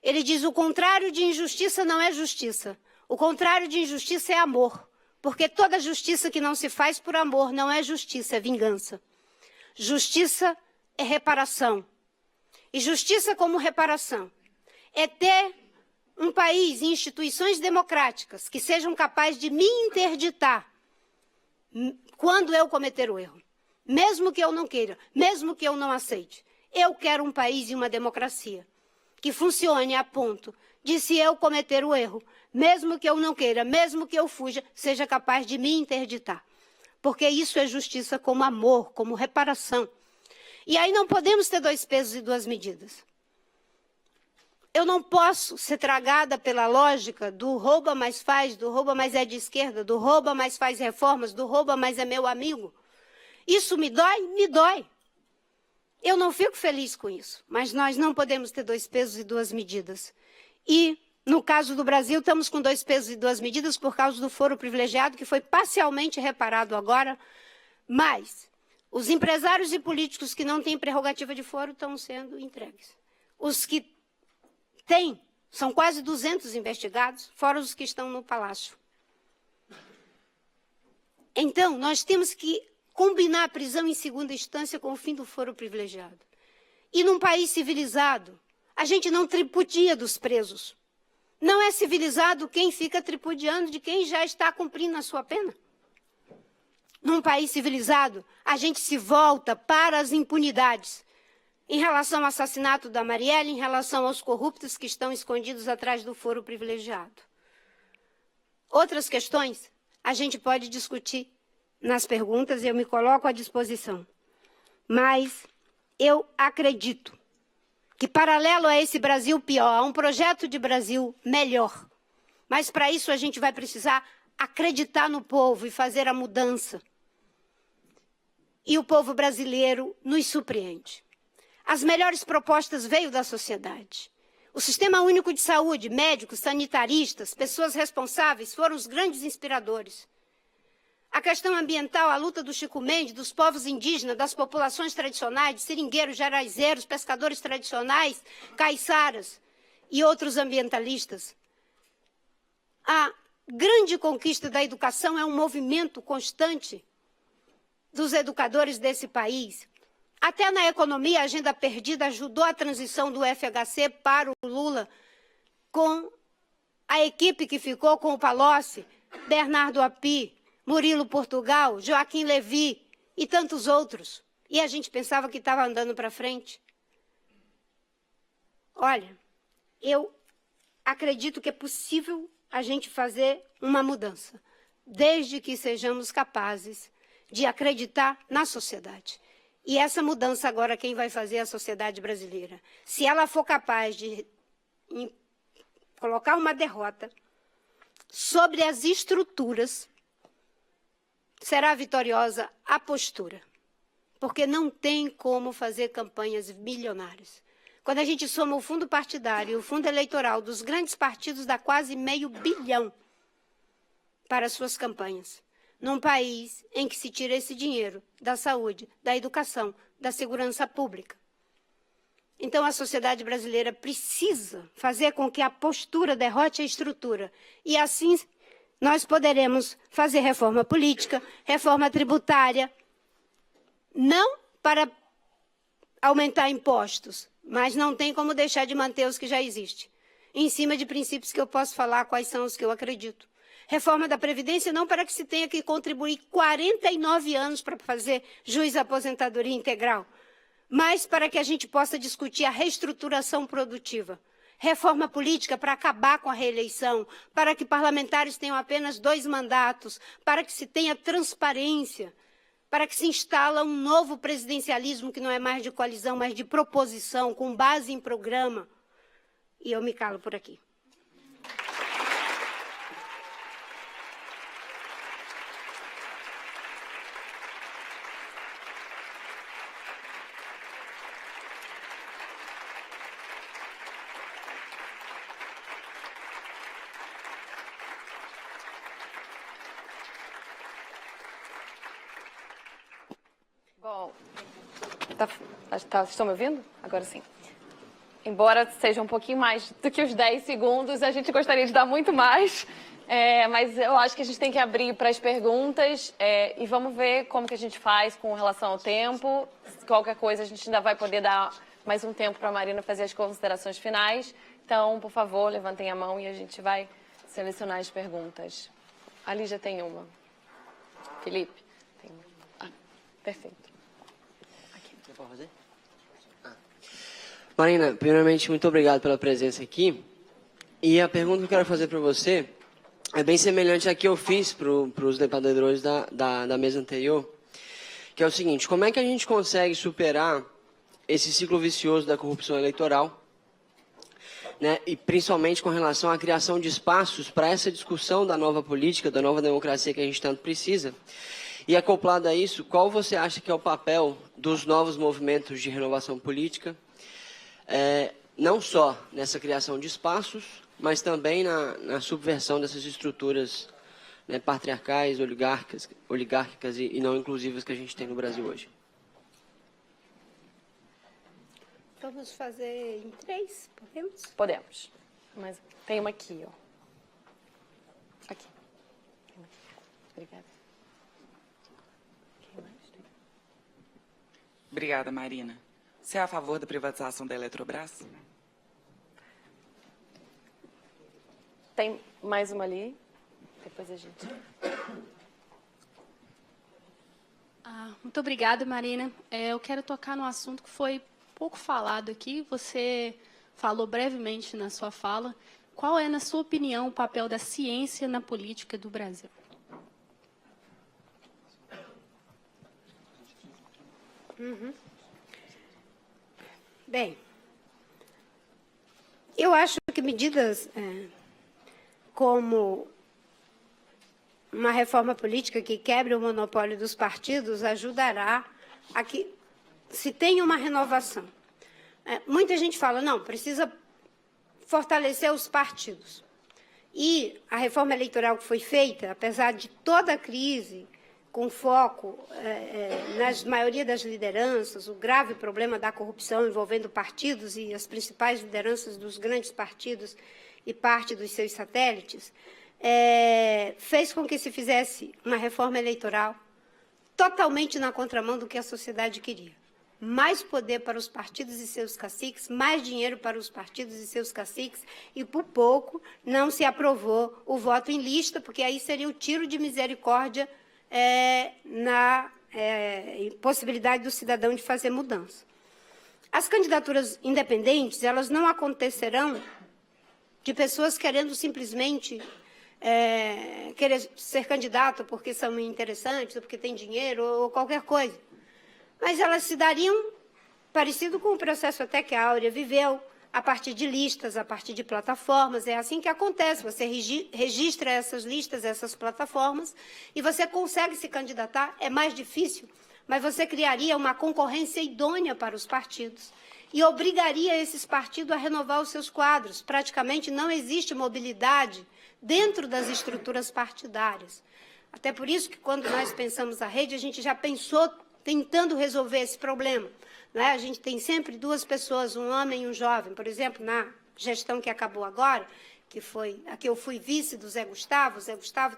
Ele diz, o contrário de injustiça não é justiça. O contrário de injustiça é amor. Porque toda justiça que não se faz por amor não é justiça, é vingança. Justiça é reparação. E justiça como reparação é ter um país e instituições democráticas que sejam capazes de me interditar quando eu cometer o erro. Mesmo que eu não queira, mesmo que eu não aceite. Eu quero um país e uma democracia que funcione a ponto de, se eu cometer o erro, mesmo que eu não queira, mesmo que eu fuja, seja capaz de me interditar. Porque isso é justiça como amor, como reparação. E aí não podemos ter 2 pesos e 2 medidas. Eu não posso ser tragada pela lógica do rouba mais faz, do rouba mais é de esquerda, do rouba mais faz reformas, do rouba mais é meu amigo. Isso me dói? Me dói. Eu não fico feliz com isso, mas nós não podemos ter 2 pesos e 2 medidas. E, no caso do Brasil, estamos com 2 pesos e 2 medidas por causa do foro privilegiado, que foi parcialmente reparado agora, mas os empresários e políticos que não têm prerrogativa de foro estão sendo entregues. Os que têm, são quase 200 investigados, fora os que estão no Palácio. Então, nós temos que combinar a prisão em segunda instância com o fim do foro privilegiado. E num país civilizado, a gente não tripudia dos presos. Não é civilizado quem fica tripudiando de quem já está cumprindo a sua pena. Num país civilizado, a gente se volta para as impunidades. Em relação ao assassinato da Marielle, em relação aos corruptos que estão escondidos atrás do foro privilegiado. Outras questões a gente pode discutir nas perguntas e eu me coloco à disposição. Mas eu acredito que, paralelo a esse Brasil pior, há um projeto de Brasil melhor. Mas, para isso, a gente vai precisar acreditar no povo e fazer a mudança. E o povo brasileiro nos surpreende. As melhores propostas veio da sociedade. O Sistema Único de Saúde, médicos, sanitaristas, pessoas responsáveis foram os grandes inspiradores. A questão ambiental, a luta do Chico Mendes, dos povos indígenas, das populações tradicionais, de seringueiros, jaraizeiros, pescadores tradicionais, caiçaras e outros ambientalistas. A grande conquista da educação é um movimento constante dos educadores desse país. Até na economia, a Agenda Perdida ajudou a transição do FHC para o Lula, com a equipe que ficou com o Palocci, Bernardo Api, Murilo Portugal, Joaquim Levy e tantos outros. E a gente pensava que estava andando para frente. Olha, eu acredito que é possível a gente fazer uma mudança, desde que sejamos capazes de acreditar na sociedade. E essa mudança agora quem vai fazer é a sociedade brasileira. Se ela for capaz de colocar uma derrota sobre as estruturas, será vitoriosa a postura. Porque não tem como fazer campanhas milionárias. Quando a gente soma o fundo partidário e o fundo eleitoral dos grandes partidos, dá quase $500 milhões para suas campanhas. Num país em que se tira esse dinheiro da saúde, da educação, da segurança pública. Então, a sociedade brasileira precisa fazer com que a postura derrote a estrutura. E assim nós poderemos fazer reforma política, reforma tributária, não para aumentar impostos, mas não tem como deixar de manter os que já existem, em cima de princípios que eu posso falar quais são os que eu acredito. Reforma da Previdência não para que se tenha que contribuir 49 anos para fazer juiz à aposentadoria integral, mas para que a gente possa discutir a reestruturação produtiva. Reforma política para acabar com a reeleição, para que parlamentares tenham apenas 2 mandatos, para que se tenha transparência, para que se instala um novo presidencialismo que não é mais de coalizão, mas de proposição, com base em programa. E eu me calo por aqui. Bom, estão me ouvindo? Agora sim. Embora seja um pouquinho mais do que os 10 segundos, a gente gostaria de dar muito mais, mas eu acho que a gente tem que abrir para as perguntas e vamos ver como que a gente faz com relação ao tempo. Qualquer coisa a gente ainda vai poder dar mais um tempo para a Marina fazer as considerações finais. Então, por favor, levantem a mão e a gente vai selecionar as perguntas. Ali já tem uma. Felipe? Tem uma. Ah, perfeito. Pode fazer? Marina, primeiramente, muito obrigado pela presença aqui. E a pergunta que eu quero fazer para você é bem semelhante à que eu fiz para os debatedores da mesa anterior, que é o seguinte: como é que a gente consegue superar esse ciclo vicioso da corrupção eleitoral, né, e principalmente com relação à criação de espaços para essa discussão da nova política, da nova democracia que a gente tanto precisa? E acoplado a isso, qual você acha que é o papel dos novos movimentos de renovação política, não só nessa criação de espaços, mas também na subversão dessas estruturas, né, patriarcais, oligárquicas e não inclusivas que a gente tem no Brasil hoje? Vamos fazer em 3, podemos? Podemos. Mas tem uma aqui, ó. Aqui. Obrigada. Obrigada, Marina. Você é a favor da privatização da Eletrobras? Tem mais uma ali? Depois a gente... Muito obrigada, Marina. Eu quero tocar num assunto que foi pouco falado aqui. Você falou brevemente na sua fala. Qual é, na sua opinião, o papel da ciência na política do Brasil? Bem, eu acho que medidas como uma reforma política que quebre o monopólio dos partidos ajudará a que se tenha uma renovação. Muita gente fala, não, precisa fortalecer os partidos. E a reforma eleitoral que foi feita, apesar de toda a crise, com foco na maioria das lideranças, o grave problema da corrupção envolvendo partidos e as principais lideranças dos grandes partidos e parte dos seus satélites, fez com que se fizesse uma reforma eleitoral totalmente na contramão do que a sociedade queria. Mais poder para os partidos e seus caciques, mais dinheiro para os partidos e seus caciques, e por pouco não se aprovou o voto em lista, porque aí seria o tiro de misericórdia na possibilidade do cidadão de fazer mudança. As candidaturas independentes, elas não acontecerão de pessoas querendo simplesmente querer ser candidato porque são interessantes, ou porque têm dinheiro, ou qualquer coisa. Mas elas se dariam parecido com o processo até que a Áurea viveu, a partir de listas, a partir de plataformas. É assim que acontece, você registra essas listas, essas plataformas, e você consegue se candidatar. É mais difícil, mas você criaria uma concorrência idônea para os partidos e obrigaria esses partidos a renovar os seus quadros. Praticamente não existe mobilidade dentro das estruturas partidárias. Até por isso que, quando nós pensamos a rede, a gente já pensou tentando resolver esse problema. A gente tem sempre duas pessoas, um homem e um jovem. Por exemplo, na gestão que acabou agora, que foi a que eu fui vice do Zé Gustavo, o Zé Gustavo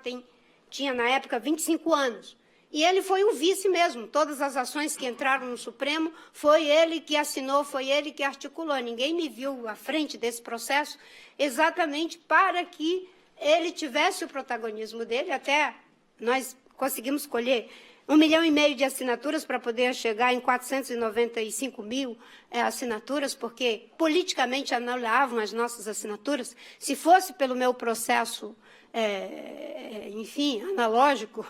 tinha, na época, 25 anos. E ele foi o vice mesmo. Todas as ações que entraram no Supremo, foi ele que assinou, foi ele que articulou. Ninguém me viu à frente desse processo, exatamente para que ele tivesse o protagonismo dele. Até nós conseguimos colher 1,5 milhão de assinaturas para poder chegar em 495 mil assinaturas, porque politicamente anulavam as nossas assinaturas. Se fosse pelo meu processo, enfim, analógico,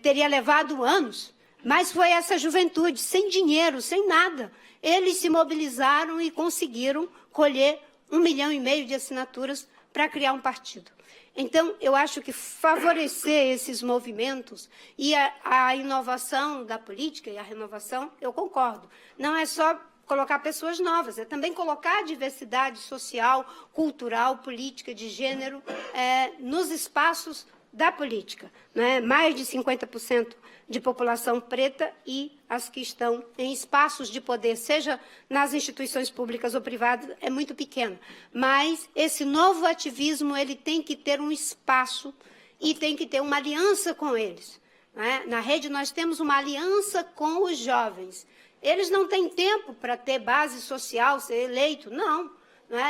teria levado anos. Mas foi essa juventude, sem dinheiro, sem nada. Eles se mobilizaram e conseguiram colher 1,5 milhão de assinaturas para criar um partido. Então, eu acho que favorecer esses movimentos e a inovação da política e a renovação, eu concordo. Não é só colocar pessoas novas, é também colocar a diversidade social, cultural, política, de gênero nos espaços da política. Mais de 50% de população preta e as que estão em espaços de poder, seja nas instituições públicas ou privadas, é muito pequeno. Mas esse novo ativismo ele tem que ter um espaço e tem que ter uma aliança com eles. Na rede nós temos uma aliança com os jovens. Eles não têm tempo para ter base social, ser eleito, não.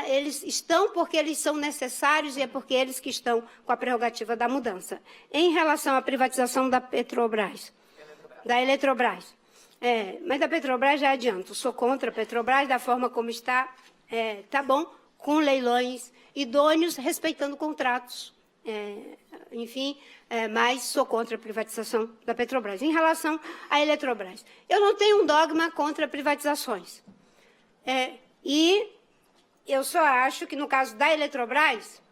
Eles estão porque eles são necessários e é porque eles que estão com a prerrogativa da mudança. Em relação à privatização da Petrobras, da Eletrobras, mas da Petrobras já adianto, sou contra a Petrobras da forma como está, tá bom, com leilões idôneos, respeitando contratos, enfim, mas sou contra a privatização da Petrobras. Em relação à Eletrobras, eu não tenho um dogma contra privatizações. E eu só acho que, no caso da Eletrobras,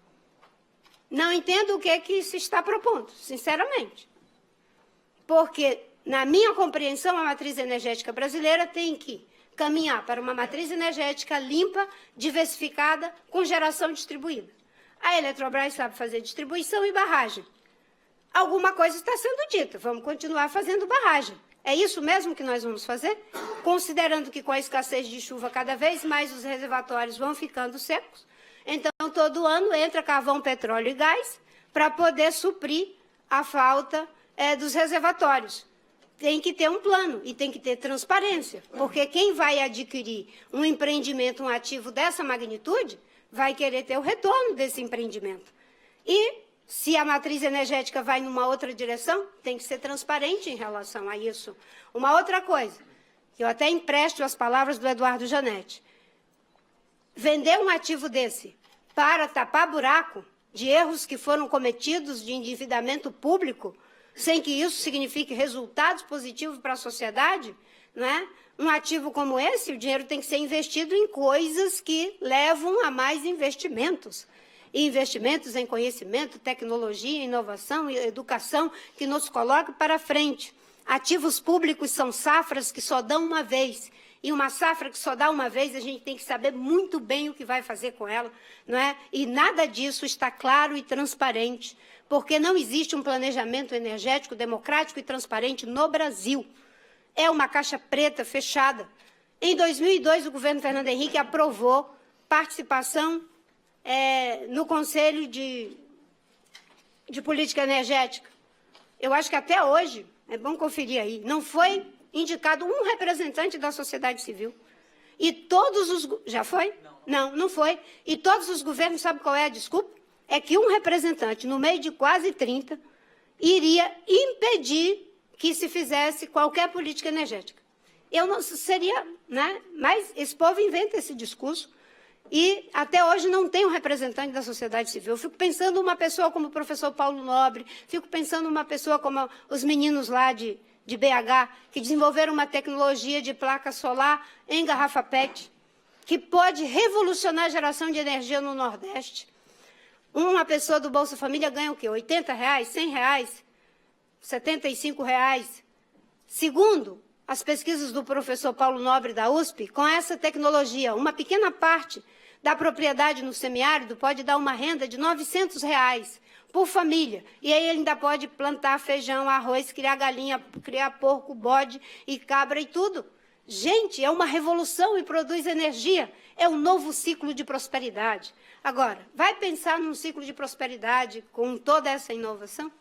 não entendo o que se está propondo, sinceramente. Porque, na minha compreensão, a matriz energética brasileira tem que caminhar para uma matriz energética limpa, diversificada, com geração distribuída. A Eletrobras sabe fazer distribuição e barragem. Alguma coisa está sendo dita, vamos continuar fazendo barragem. É isso mesmo que nós vamos fazer? Considerando que com a escassez de chuva cada vez mais os reservatórios vão ficando secos, então todo ano entra carvão, petróleo e gás para poder suprir a falta dos reservatórios. tem que ter um plano e tem que ter transparência, porque quem vai adquirir um empreendimento, um ativo dessa magnitude, vai querer ter o retorno desse empreendimento. E, se a matriz energética vai numa outra direção, tem que ser transparente em relação a isso. Uma outra coisa, que eu até empresto as palavras do Eduardo Janetti. Vender um ativo desse para tapar buraco de erros que foram cometidos de endividamento público, sem que isso signifique resultados positivos para a sociedade, não é? Um ativo como esse, o dinheiro tem que ser investido em coisas que levam a mais investimentos. E investimentos em conhecimento, tecnologia, inovação e educação que nos coloquem para frente. Ativos públicos são safras que só dão uma vez. E uma safra que só dá uma vez, a gente tem que saber muito bem o que vai fazer com ela, não é? E nada disso está claro e transparente, porque não existe um planejamento energético democrático e transparente no Brasil. É uma caixa preta fechada. Em 2002, o governo Fernando Henrique aprovou participação no Conselho de Política Energética. Eu acho que até hoje, é bom conferir aí, não foi indicado um representante da sociedade civil. E todos os... Já foi? Não, não foi. E todos os governos, sabe qual é a desculpa? É que um representante, no meio de quase 30, iria impedir que se fizesse qualquer política energética. Eu não seria, né? Mas esse povo inventa esse discurso e até hoje não tem um representante da sociedade civil. Eu fico pensando uma pessoa como o professor Paulo Nobre, fico pensando uma pessoa como os meninos lá de BH, que desenvolveram uma tecnologia de placa solar em garrafa PET, que pode revolucionar a geração de energia no Nordeste. Uma pessoa do Bolsa Família ganha o quê? R$80, R$100, R$75. Segundo as pesquisas do professor Paulo Nobre da USP, com essa tecnologia, uma pequena parte da propriedade no semiárido pode dar uma renda de R$900 por família. E aí ele ainda pode plantar feijão, arroz, criar galinha, criar porco, bode e cabra e tudo. Gente, é uma revolução e produz energia. É um novo ciclo de prosperidade. Agora, vai pensar num ciclo de prosperidade com toda essa inovação?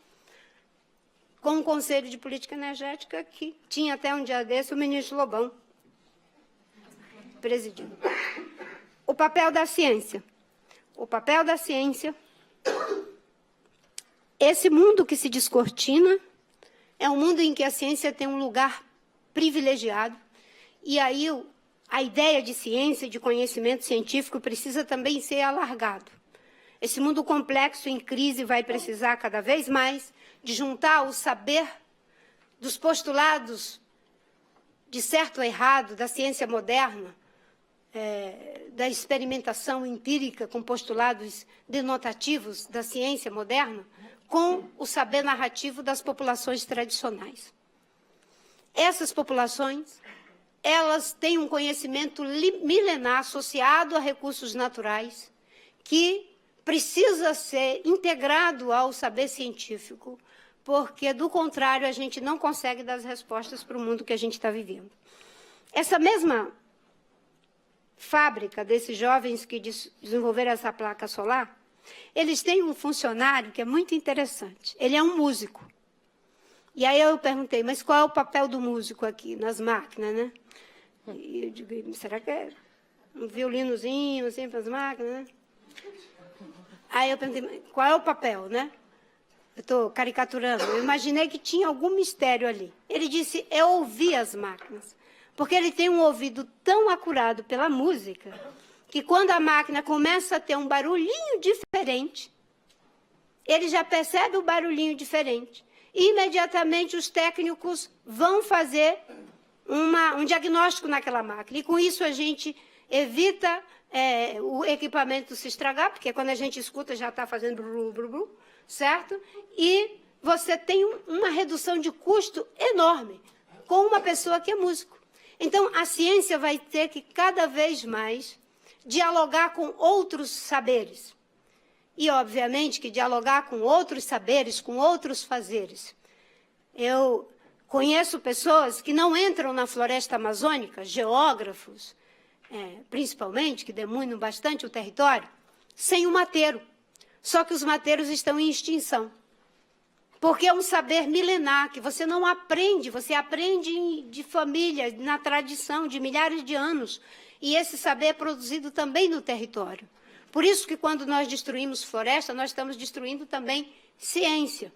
Com um Conselho de Política Energética que tinha até um dia desse o ministro Lobão presidindo. O papel da ciência. O papel da ciência... Esse mundo que se descortina é um mundo em que a ciência tem um lugar privilegiado. E aí a ideia de ciência e de conhecimento científico precisa também ser alargado. Esse mundo complexo em crise vai precisar cada vez mais de juntar o saber dos postulados de certo ou errado da ciência moderna, da experimentação empírica com postulados denotativos da ciência moderna, com o saber narrativo das populações tradicionais. Essas populações, elas têm um conhecimento milenar associado a recursos naturais que precisa ser integrado ao saber científico, porque, do contrário, a gente não consegue dar as respostas para o mundo que a gente está vivendo. Essa mesma fábrica desses jovens que desenvolveram essa placa solar, eles têm um funcionário que é muito interessante. Ele é um músico. E aí eu perguntei, mas qual é o papel do músico aqui, nas máquinas, né? E eu digo, será que é um violinozinho, assim, para as máquinas, né? Aí eu perguntei, qual é o papel, né? Eu estou caricaturando. Eu imaginei que tinha algum mistério ali. Ele disse, é ouvir as máquinas. Porque ele tem um ouvido tão acurado pela música que quando a máquina começa a ter um barulhinho diferente, ele já percebe o barulhinho diferente. E, imediatamente, os técnicos vão fazer um diagnóstico naquela máquina. E, com isso, a gente evita o equipamento se estragar, porque quando a gente escuta já está fazendo blu, blu, blu, certo? E você tem uma redução de custo enorme com uma pessoa que é músico. Então, a ciência vai ter que, cada vez mais, dialogar com outros saberes. E, obviamente, que dialogar com outros saberes, com outros fazeres. Eu conheço pessoas que não entram na floresta amazônica, geógrafos, principalmente, que demunham bastante o território, sem o mateiro. Só que os mateiros estão em extinção. Porque é um saber milenar, que você não aprende, você aprende de família, na tradição de milhares de anos. E esse saber é produzido também no território. Por isso que quando nós destruímos floresta, nós estamos destruindo também ciência.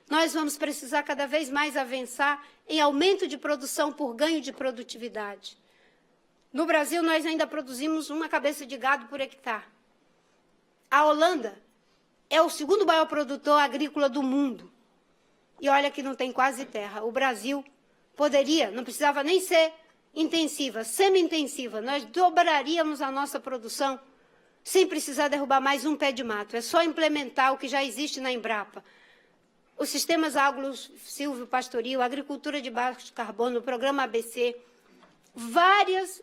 Nós vamos precisar cada vez mais avançar em aumento de produção por ganho de produtividade. No Brasil, nós ainda produzimos uma cabeça de gado por hectare. A Holanda é o segundo maior produtor agrícola do mundo. E olha que não tem quase terra. O Brasil poderia, não precisava nem ser intensiva, semi-intensiva. Nós dobraríamos a nossa produção sem precisar derrubar mais um pé de mato. É só implementar o que já existe na Embrapa. Os sistemas agro-silvio-pastoril, agricultura de baixo carbono, o programa ABC, várias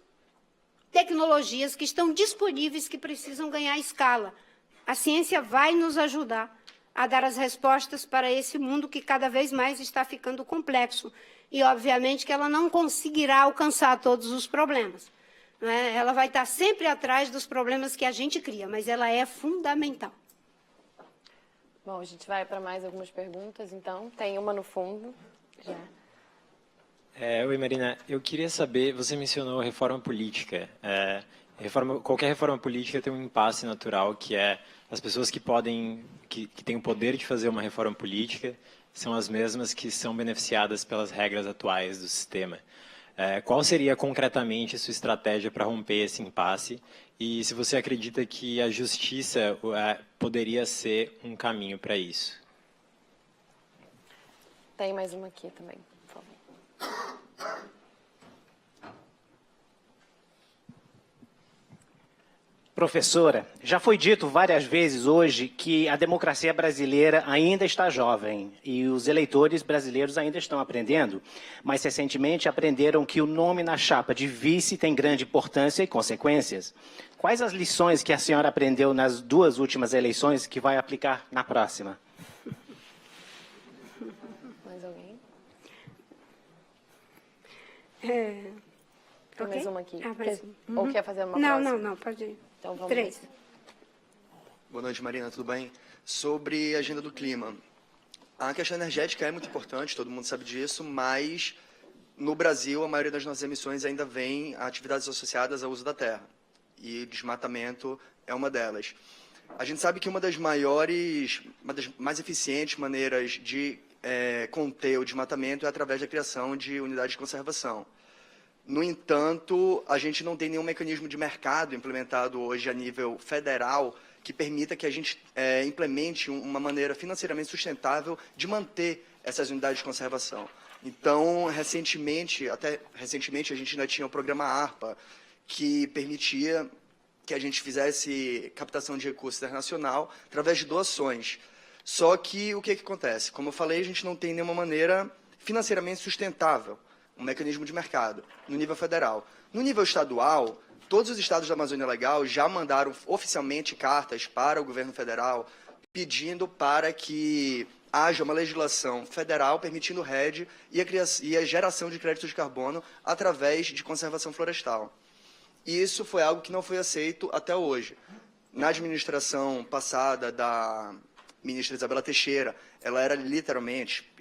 tecnologias que estão disponíveis que precisam ganhar escala. A ciência vai nos ajudar a dar as respostas para esse mundo que cada vez mais está ficando complexo. E, obviamente, que ela não conseguirá alcançar todos os problemas. Não é? Ela vai estar sempre atrás dos problemas que a gente cria, mas ela é fundamental. Bom, a gente vai para mais algumas perguntas, então. Tem uma no fundo. Já. Oi, Marina. Eu queria saber, você mencionou reforma política. Qualquer reforma política tem um impasse natural, que é as pessoas que têm o poder de fazer uma reforma política são as mesmas que são beneficiadas pelas regras atuais do sistema. Qual seria concretamente a sua estratégia para romper esse impasse? E se você acredita que a justiça poderia ser um caminho para isso? Tem mais uma aqui também, por favor. Professora, já foi dito várias vezes hoje que a democracia brasileira ainda está jovem e os eleitores brasileiros ainda estão aprendendo, mas recentemente aprenderam que o nome na chapa de vice tem grande importância e consequências. Quais as lições que a senhora aprendeu nas 2 últimas eleições que vai aplicar na próxima? Mais alguém? Tem Ok? mais uma aqui. Mais um. Ou quer fazer uma Não, próxima? não, pode ir. Então vamos 3. ver. Boa noite, Marina, tudo bem? Sobre a agenda do clima. A questão energética é muito importante, todo mundo sabe disso, mas no Brasil a maioria das nossas emissões ainda vem a atividades associadas ao uso da terra. E desmatamento é uma delas. A gente sabe que uma das mais eficientes maneiras de conter o desmatamento é através da criação de unidades de conservação. No entanto, a gente não tem nenhum mecanismo de mercado implementado hoje a nível federal que permita que a gente implemente uma maneira financeiramente sustentável de manter essas unidades de conservação. Então, até recentemente, a gente ainda tinha o programa ARPA, que permitia que a gente fizesse captação de recursos internacional através de doações. Só que o que acontece? Como eu falei, a gente não tem nenhuma maneira financeiramente sustentável, um mecanismo de mercado, no nível federal. No nível estadual, todos os estados da Amazônia Legal já mandaram oficialmente cartas para o governo federal pedindo para que haja uma legislação federal permitindo o RED e a geração de créditos de carbono através de conservação florestal. E isso foi algo que não foi aceito até hoje. Na administração passada da ministra Isabela Teixeira, ela era literalmente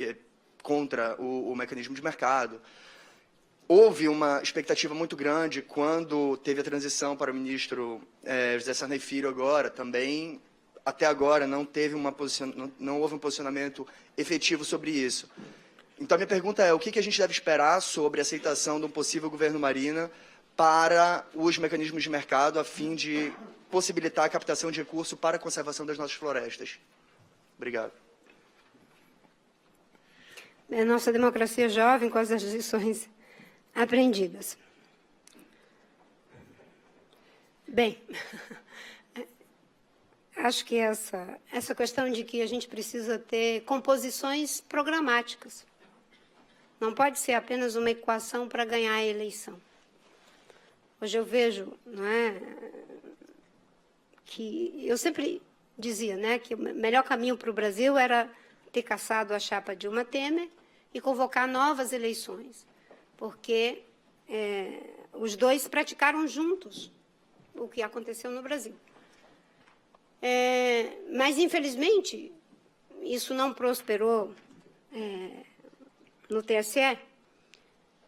contra o mecanismo de mercado. Houve uma expectativa muito grande quando teve a transição para o ministro José Sarney Filho agora, também, até agora, não houve um posicionamento efetivo sobre isso. Então, a minha pergunta é, o que a gente deve esperar sobre a aceitação de um possível governo Marina para os mecanismos de mercado, a fim de possibilitar a captação de recursos para a conservação das nossas florestas? Obrigado. É nossa democracia jovem com as lições aprendidas. Bem, acho que essa questão de que a gente precisa ter composições programáticas. Não pode ser apenas uma equação para ganhar a eleição. Hoje eu vejo, não é, que eu sempre dizia, né, que o melhor caminho para o Brasil era ter cassado a chapa Dilma Temer e convocar novas eleições, porque os dois praticaram juntos o que aconteceu no Brasil. Mas, infelizmente, isso não prosperou no TSE,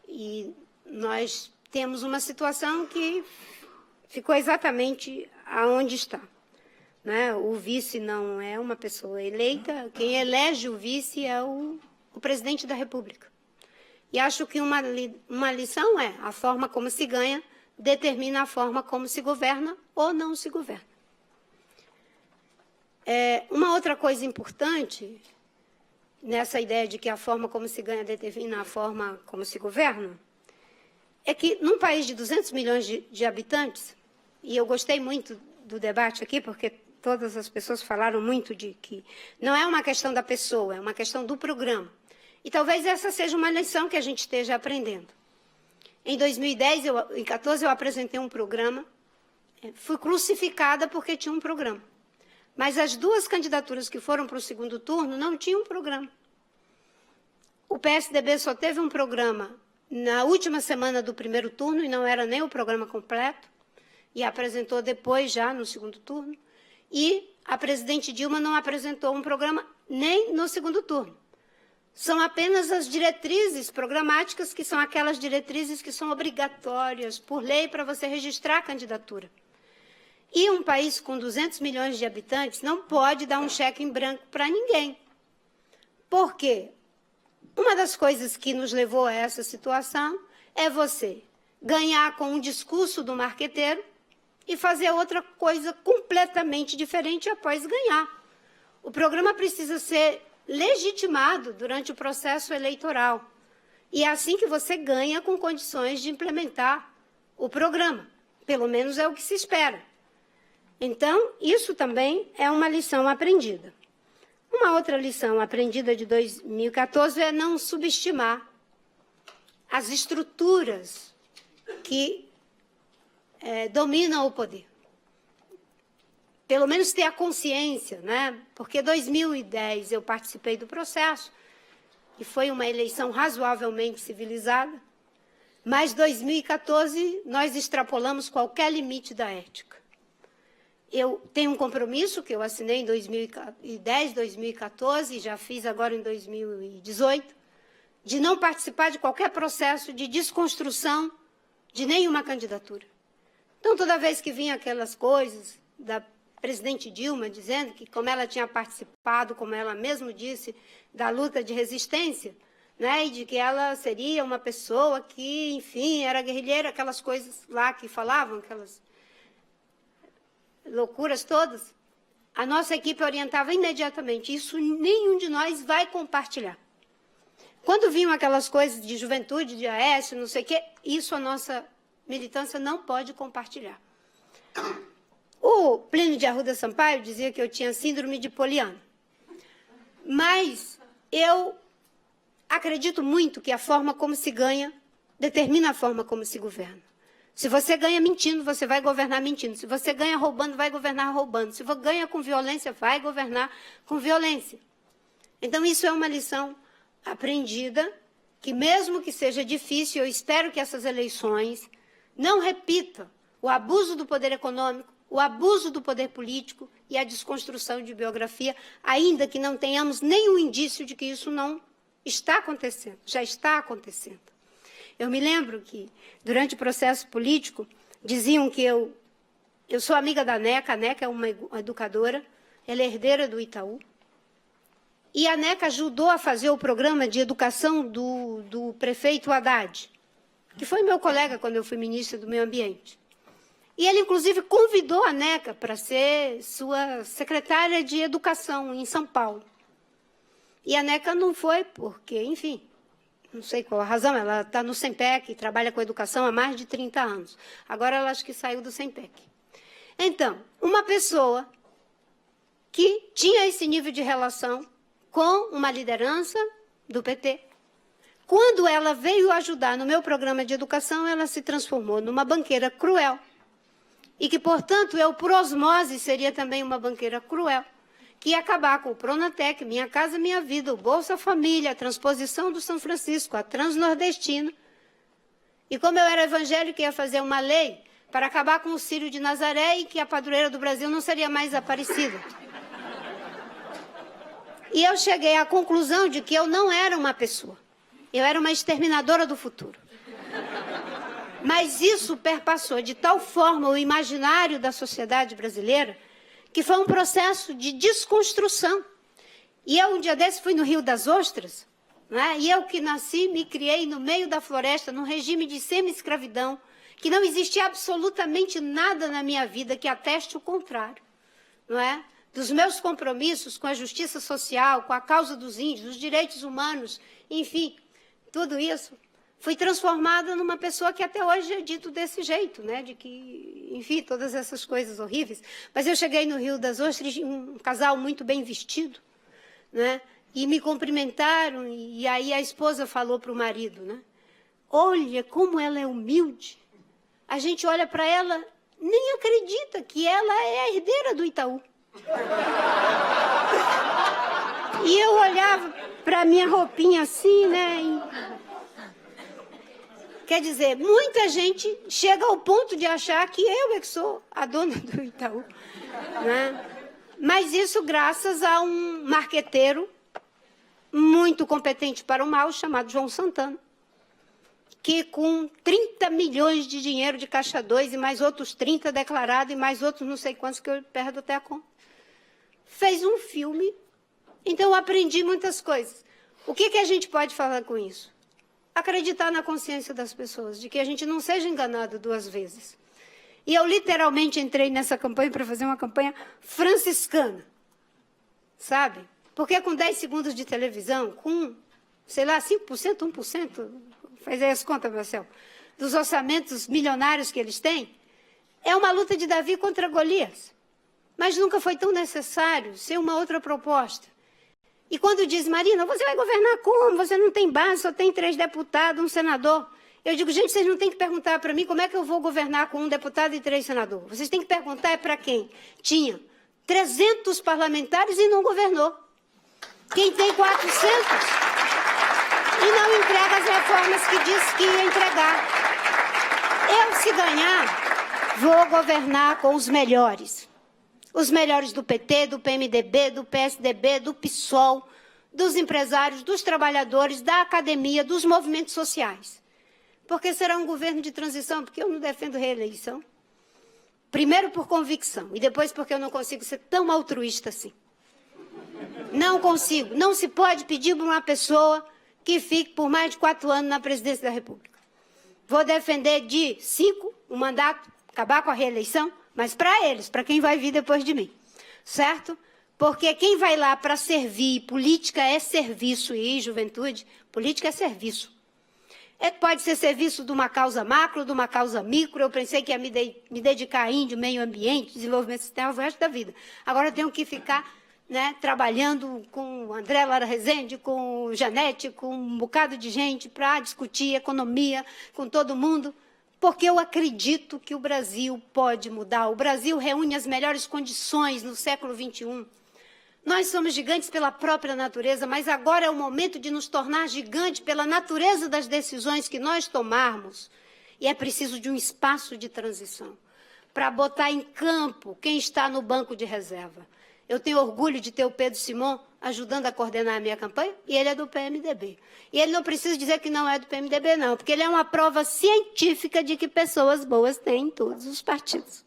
e nós temos uma situação que ficou exatamente aonde está. Né? O vice não é uma pessoa eleita, quem elege o vice é o presidente da República. E acho que uma lição é: a forma como se ganha determina a forma como se governa ou não se governa. Uma outra coisa importante nessa ideia de que a forma como se ganha determina a forma como se governa é que, num país de 200 milhões de habitantes, e eu gostei muito do debate aqui, porque todas as pessoas falaram muito de que não é uma questão da pessoa, é uma questão do programa. E talvez essa seja uma lição que a gente esteja aprendendo. Em 2010, em 2014, eu apresentei um programa, fui crucificada porque tinha um programa. Mas as duas candidaturas que foram para o segundo turno não tinham um programa. O PSDB só teve um programa na última semana do primeiro turno, e não era nem o programa completo, e apresentou depois, já no segundo turno. E a presidente Dilma não apresentou um programa nem no segundo turno. São apenas as diretrizes programáticas, que são aquelas diretrizes que são obrigatórias por lei para você registrar a candidatura. E um país com 200 milhões de habitantes não pode dar um cheque em branco para ninguém. Por quê? Uma das coisas que nos levou a essa situação é você ganhar com um discurso do marqueteiro e fazer outra coisa completamente diferente após ganhar. O programa precisa ser legitimado durante o processo eleitoral. E é assim que você ganha com condições de implementar o programa. Pelo menos é o que se espera. Então, isso também é uma lição aprendida. Uma outra lição aprendida de 2014 é não subestimar as estruturas que dominam o poder. Pelo menos ter a consciência, né? Porque em 2010 eu participei do processo e foi uma eleição razoavelmente civilizada, mas em 2014 nós extrapolamos qualquer limite da ética. Eu tenho um compromisso que eu assinei em 2010, 2014, e já fiz agora em 2018, de não participar de qualquer processo de desconstrução de nenhuma candidatura. Então, toda vez que vinha aquelas coisas da presidente Dilma dizendo que, como ela tinha participado, como ela mesmo disse, da luta de resistência, né, e de que ela seria uma pessoa que, enfim, era guerrilheira, aquelas coisas lá que falavam, aquelas loucuras todas, a nossa equipe orientava imediatamente: isso nenhum de nós vai compartilhar. Quando vinham aquelas coisas de juventude, de Aécio, não sei o quê, isso a nossa militância não pode compartilhar. O Plínio de Arruda Sampaio dizia que eu tinha síndrome de Poliana. Mas eu acredito muito que a forma como se ganha determina a forma como se governa. Se você ganha mentindo, você vai governar mentindo. Se você ganha roubando, vai governar roubando. Se você ganha com violência, vai governar com violência. Então, isso é uma lição aprendida, que mesmo que seja difícil, eu espero que essas eleições não repitam o abuso do poder econômico, o abuso do poder político e a desconstrução de biografia, ainda que não tenhamos nenhum indício de que isso não está acontecendo, já está acontecendo. Eu me lembro que, durante o processo político, diziam que eu sou amiga da NECA. A NECA é uma educadora, ela é herdeira do Itaú. E a NECA ajudou a fazer o programa de educação do prefeito Haddad, que foi meu colega quando eu fui ministra do Meio Ambiente. E ele, inclusive, convidou a NECA para ser sua secretária de Educação em São Paulo. E a NECA não foi porque, enfim, não sei qual a razão, ela está no SEMPEC, trabalha com educação há mais de 30 anos. Agora ela acho que saiu do SEMPEC. Então, uma pessoa que tinha esse nível de relação com uma liderança do PT, quando ela veio ajudar no meu programa de educação, ela se transformou numa banqueira cruel. E que, portanto, eu, por osmose, seria também uma banqueira cruel, que ia acabar com o Pronatec, Minha Casa Minha Vida, o Bolsa Família, a transposição do São Francisco, a Transnordestina. E como eu era evangélica, ia fazer uma lei para acabar com o Círio de Nazaré e que a padroeira do Brasil não seria mais Aparecida. E eu cheguei à conclusão de que eu não era uma pessoa. Eu era uma exterminadora do futuro. Mas isso perpassou de tal forma o imaginário da sociedade brasileira que foi um processo de desconstrução. E eu, um dia desse, fui no Rio das Ostras, né? E eu que nasci, me criei no meio da floresta, num regime de semi-escravidão, que não existia absolutamente nada na minha vida que ateste o contrário, não é? Dos meus compromissos com a justiça social, com a causa dos índios, os direitos humanos, enfim, tudo isso. Fui transformada numa pessoa que até hoje é dito desse jeito, né? De que, enfim, todas essas coisas horríveis. Mas eu cheguei no Rio das Ostras, um casal muito bem vestido, né? E me cumprimentaram, e aí a esposa falou para o marido, né? Olha como ela é humilde. A gente olha para ela, nem acredita que ela é a herdeira do Itaú. E eu olhava para a minha roupinha assim, né? Quer dizer, muita gente chega ao ponto de achar que eu é que sou a dona do Itaú, né? Mas isso graças a um marqueteiro muito competente para o mal, chamado João Santana, que com 30 milhões de dinheiro de Caixa 2 e mais outros 30 declarados e mais outros não sei quantos que eu perdo até a conta, fez um filme. Então eu aprendi muitas coisas. O que a gente pode falar com isso? Acreditar na consciência das pessoas, de que a gente não seja enganado duas vezes. E eu literalmente entrei nessa campanha para fazer uma campanha franciscana, sabe? Porque com 10 segundos de televisão, com, sei lá, 5%, 1%, faz aí as contas, Marcelo, dos orçamentos milionários que eles têm, é uma luta de Davi contra Golias. Mas nunca foi tão necessário ser uma outra proposta. E quando diz, Marina, você vai governar como? Você não tem base, só tem 3 deputados, um senador. Eu digo, gente, vocês não têm que perguntar para mim como é que eu vou governar com 1 deputado e 3 senadores. Vocês têm que perguntar é para quem tinha 300 parlamentares e não governou. Quem tem 400 e não entrega as reformas que disse que ia entregar. Eu, se ganhar, vou governar com os melhores. Os melhores do PT, do PMDB, do PSDB, do PSOL, dos empresários, dos trabalhadores, da academia, dos movimentos sociais. Porque será um governo de transição, porque eu não defendo reeleição. Primeiro por convicção e depois porque eu não consigo ser tão altruísta assim. Não consigo. Não se pode pedir para uma pessoa que fique por mais de 4 anos na presidência da República. Vou defender de 5 o mandato, acabar com a reeleição, mas para eles, para quem vai vir depois de mim, certo? Porque quem vai lá para servir, política é serviço e juventude, política é serviço. Pode ser serviço de uma causa macro, de uma causa micro. Eu pensei que ia me dedicar a índio, meio ambiente, desenvolvimento sistêmico o resto da vida. Agora eu tenho que ficar, né, trabalhando com o André Lara Rezende, com o Janete, com um bocado de gente para discutir economia com todo mundo. Porque eu acredito que o Brasil pode mudar. O Brasil reúne as melhores condições no século XXI. Nós somos gigantes pela própria natureza, mas agora é o momento de nos tornar gigantes pela natureza das decisões que nós tomarmos. E é preciso de um espaço de transição para botar em campo quem está no banco de reserva. Eu tenho orgulho de ter o Pedro Simon ajudando a coordenar a minha campanha, e ele é do PMDB. E ele não precisa dizer que não é do PMDB, não, porque ele é uma prova científica de que pessoas boas têm em todos os partidos.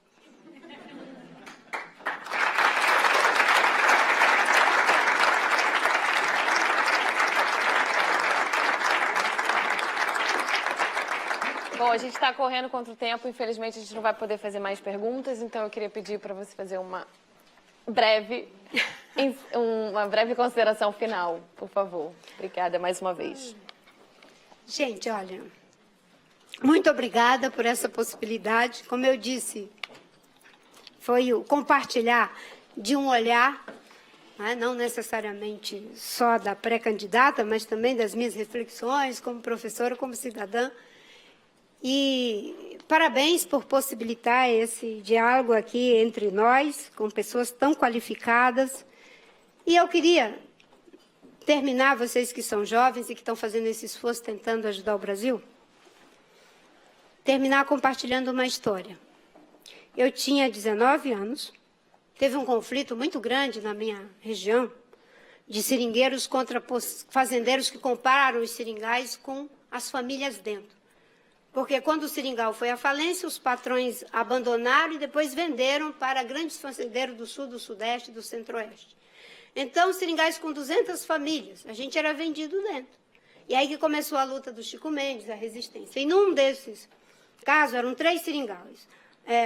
Bom, a gente está correndo contra o tempo, infelizmente a gente não vai poder fazer mais perguntas, então eu queria pedir para você fazer uma breve consideração final, por favor. Obrigada mais uma vez. Gente, olha, muito obrigada por essa possibilidade. Como eu disse, foi o compartilhar de um olhar, né, não necessariamente só da pré-candidata, mas também das minhas reflexões como professora, como cidadã. E parabéns por possibilitar esse diálogo aqui entre nós, com pessoas tão qualificadas. E eu queria terminar, vocês que são jovens e que estão fazendo esse esforço tentando ajudar o Brasil, terminar compartilhando uma história. Eu tinha 19 anos, teve um conflito muito grande na minha região, de seringueiros contra fazendeiros que compraram os seringais com as famílias dentro. Porque quando o seringal foi à falência, os patrões abandonaram e depois venderam para grandes fazendeiros do sul, do sudeste e do centro-oeste. Então, seringais com 200 famílias, a gente era vendido dentro. E aí que começou a luta do Chico Mendes, a resistência. E num desses casos, eram 3 seringais.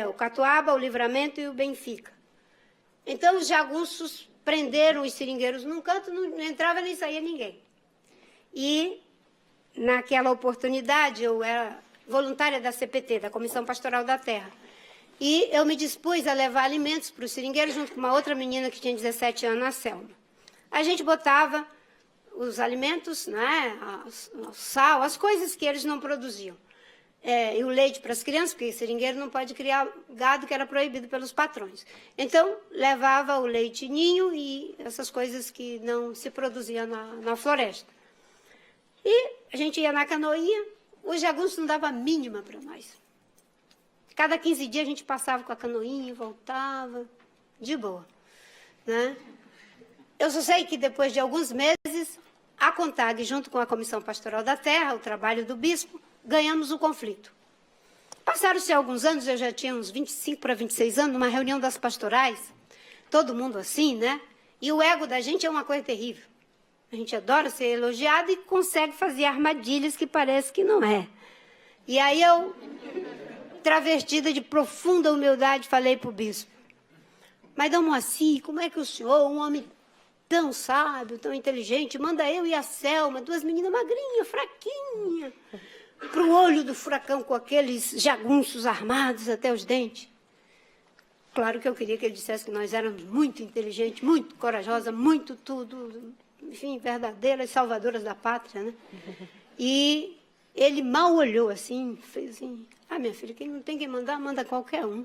O Catuaba, o Livramento e o Benfica. Então, os jagunços prenderam os seringueiros num canto, não entrava nem saía ninguém. E, naquela oportunidade, eu era voluntária da CPT, da Comissão Pastoral da Terra. E eu me dispus a levar alimentos para os seringueiros, junto com uma outra menina que tinha 17 anos, a Selma. A gente botava os alimentos, né, o sal, as coisas que eles não produziam. E o leite para as crianças, porque seringueiro não pode criar gado, que era proibido pelos patrões. Então, levava o leite ninho e essas coisas que não se produziam na floresta. E a gente ia na canoinha, os jagunços não davam a mínima para nós. Cada 15 dias a gente passava com a canoinha, voltava, de boa. Né? Eu só sei que depois de alguns meses, a CONTAG, junto com a Comissão Pastoral da Terra, o trabalho do bispo, ganhamos o conflito. Passaram-se alguns anos, eu já tinha uns 25 para 26 anos, numa reunião das pastorais, todo mundo assim, né? E o ego da gente é uma coisa terrível. A gente adora ser elogiado e consegue fazer armadilhas que parece que não é. E aí eu, travestida de profunda humildade, falei para o bispo: mas, Dom Moacir, como é que o senhor, um homem tão sábio, tão inteligente, manda eu e a Selma, 2 meninas magrinhas, fraquinhas, para o olho do furacão com aqueles jagunços armados até os dentes? Claro que eu queria que ele dissesse que nós éramos muito inteligentes, muito corajosas, muito tudo, enfim, verdadeiras salvadoras da pátria, né? E ele mal olhou assim, fez assim: ah, minha filha, quem não tem que mandar, manda qualquer um.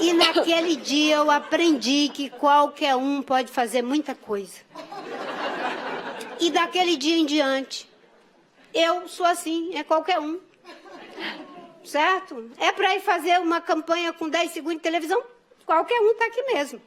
E naquele dia eu aprendi que qualquer um pode fazer muita coisa. E daquele dia em diante, eu sou assim, é qualquer um. Certo? É para ir fazer uma campanha com 10 segundos de televisão, qualquer um está aqui mesmo.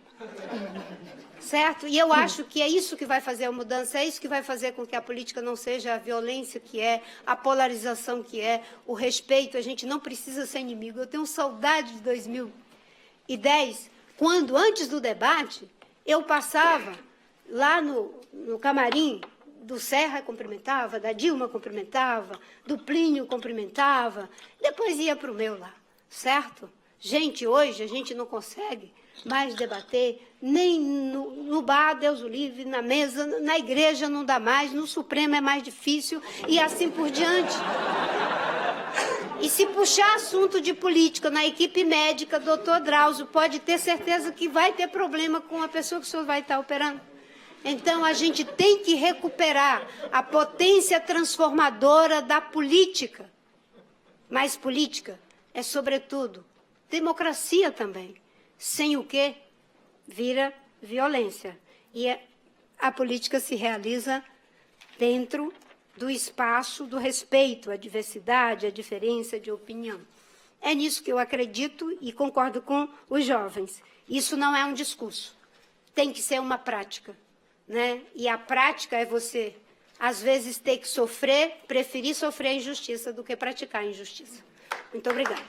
Certo? E eu acho que é isso que vai fazer a mudança, é isso que vai fazer com que a política não seja a violência que é, a polarização que é, o respeito. A gente não precisa ser inimigo. Eu tenho saudade de 2010, quando, antes do debate, eu passava lá no camarim do Serra, cumprimentava, da Dilma cumprimentava, do Plínio cumprimentava, depois ia para o meu lá, certo? Gente, hoje a gente não consegue mais debater, nem no bar, Deus o livre, na mesa, na igreja não dá mais, no Supremo é mais difícil, e assim por diante. E se puxar assunto de política na equipe médica, doutor Drauzio, pode ter certeza que vai ter problema com a pessoa que o senhor vai estar operando. Então, a gente tem que recuperar a potência transformadora da política. Mas política é, sobretudo, democracia também. Sem o quê? Vira violência. E a política se realiza dentro do espaço do respeito à diversidade, à diferença de opinião. É nisso que eu acredito e concordo com os jovens. Isso não é um discurso. Tem que ser uma prática. Né? E a prática é você, às vezes, ter que sofrer, preferir sofrer a injustiça do que praticar a injustiça. Muito obrigada.